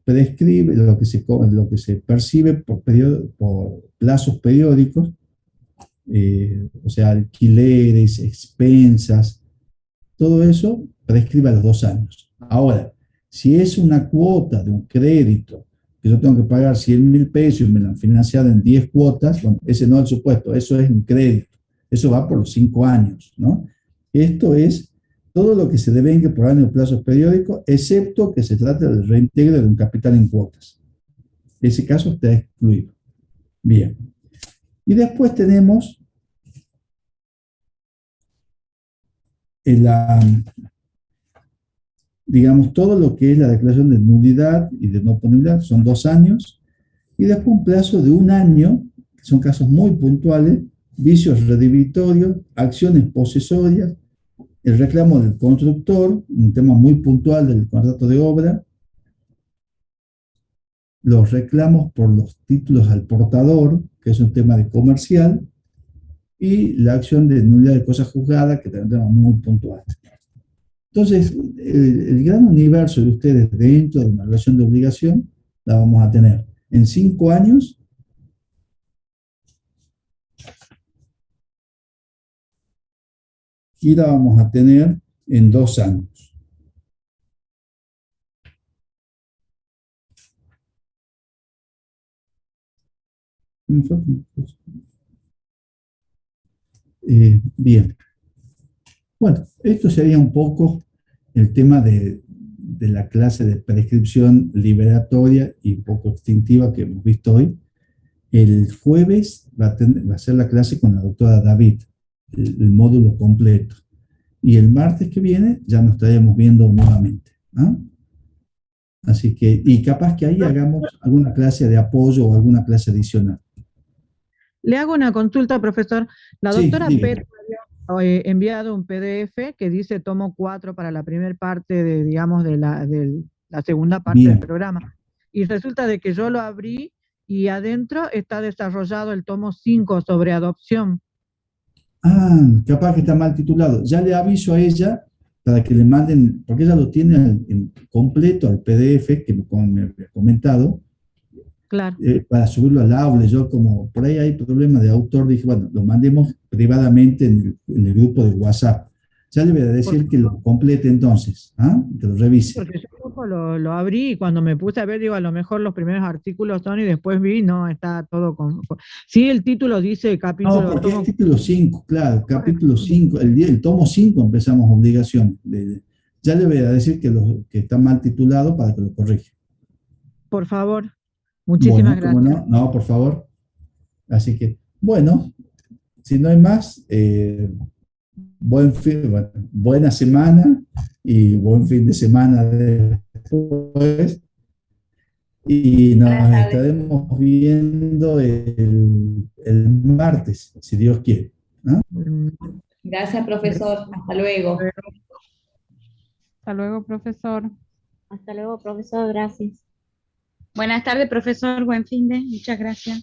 prescribe, lo que se percibe por plazos periódicos, o sea, alquileres, expensas, todo eso prescribe a los 2 años. Ahora, si es una cuota de un crédito que yo tengo que pagar 100.000 pesos y me la han financiado en 10 cuotas, bueno, ese no es el supuesto, eso es un crédito. Eso va por los 5 años, ¿no? Esto es todo lo que se devenga por año de plazos periódicos, excepto que se trate del reintegro de un capital en cuotas. Ese caso está excluido. Bien. Y después tenemos digamos, todo lo que es la declaración de nulidad y de no punibilidad, son 2 años, y después un plazo de 1 año, que son casos muy puntuales, vicios redimitorios, acciones posesorias, el reclamo del constructor, un tema muy puntual del contrato de obra, los reclamos por los títulos al portador, que es un tema de comercial, y la acción de nulidad de cosa juzgada, que también es un tema muy puntual. Entonces, el gran universo de ustedes dentro de una relación de obligación la vamos a tener en 5 años y la vamos a tener en 2 años. Bien. Bueno, esto sería un poco el tema de la clase de prescripción liberatoria y un poco extintiva que hemos visto hoy. El jueves va a ser la clase con la doctora David, el módulo completo. Y el martes que viene ya nos estaremos viendo nuevamente. ¿Ah? Así que, y capaz que ahí hagamos alguna clase de apoyo o alguna clase adicional. Le hago una consulta, profesor. La Sí, doctora dígame. Petro había enviado un PDF que dice tomo 4 para la primera parte de, digamos, de la segunda parte del Bien. programa. Y resulta de que yo lo abrí y adentro está desarrollado el tomo 5 sobre adopción. Ah, capaz que está mal titulado. Ya le aviso a ella para que le manden, porque ella lo tiene en completo al PDF que me había comentado, Claro. para subirlo al aula. Yo como por ahí hay problema de autor, dije, bueno, lo mandemos privadamente en el grupo de WhatsApp. Ya le voy a decir que lo complete entonces, ¿ah? Que lo revise. Porque yo poco lo abrí y cuando me puse a ver, digo, a lo mejor los primeros artículos son y después vi, no, está todo Sí, el título dice No, capítulo, porque es tomo. título 5, claro, capítulo 5, el tomo 5 empezamos obligaciones. Ya le voy a decir que está mal titulado para que lo corrija. Por favor, muchísimas Bueno, como gracias. no, no, por favor. Así que, bueno, si no hay más, buena semana y buen fin de semana después. Y Buenas nos tardes. estaremos viendo el martes, si Dios quiere. ¿Ah? Gracias, profesor. Hasta luego. Hasta luego, profesor. Hasta luego, profesor, gracias. Buenas tardes, profesor. Buen fin de. Muchas gracias.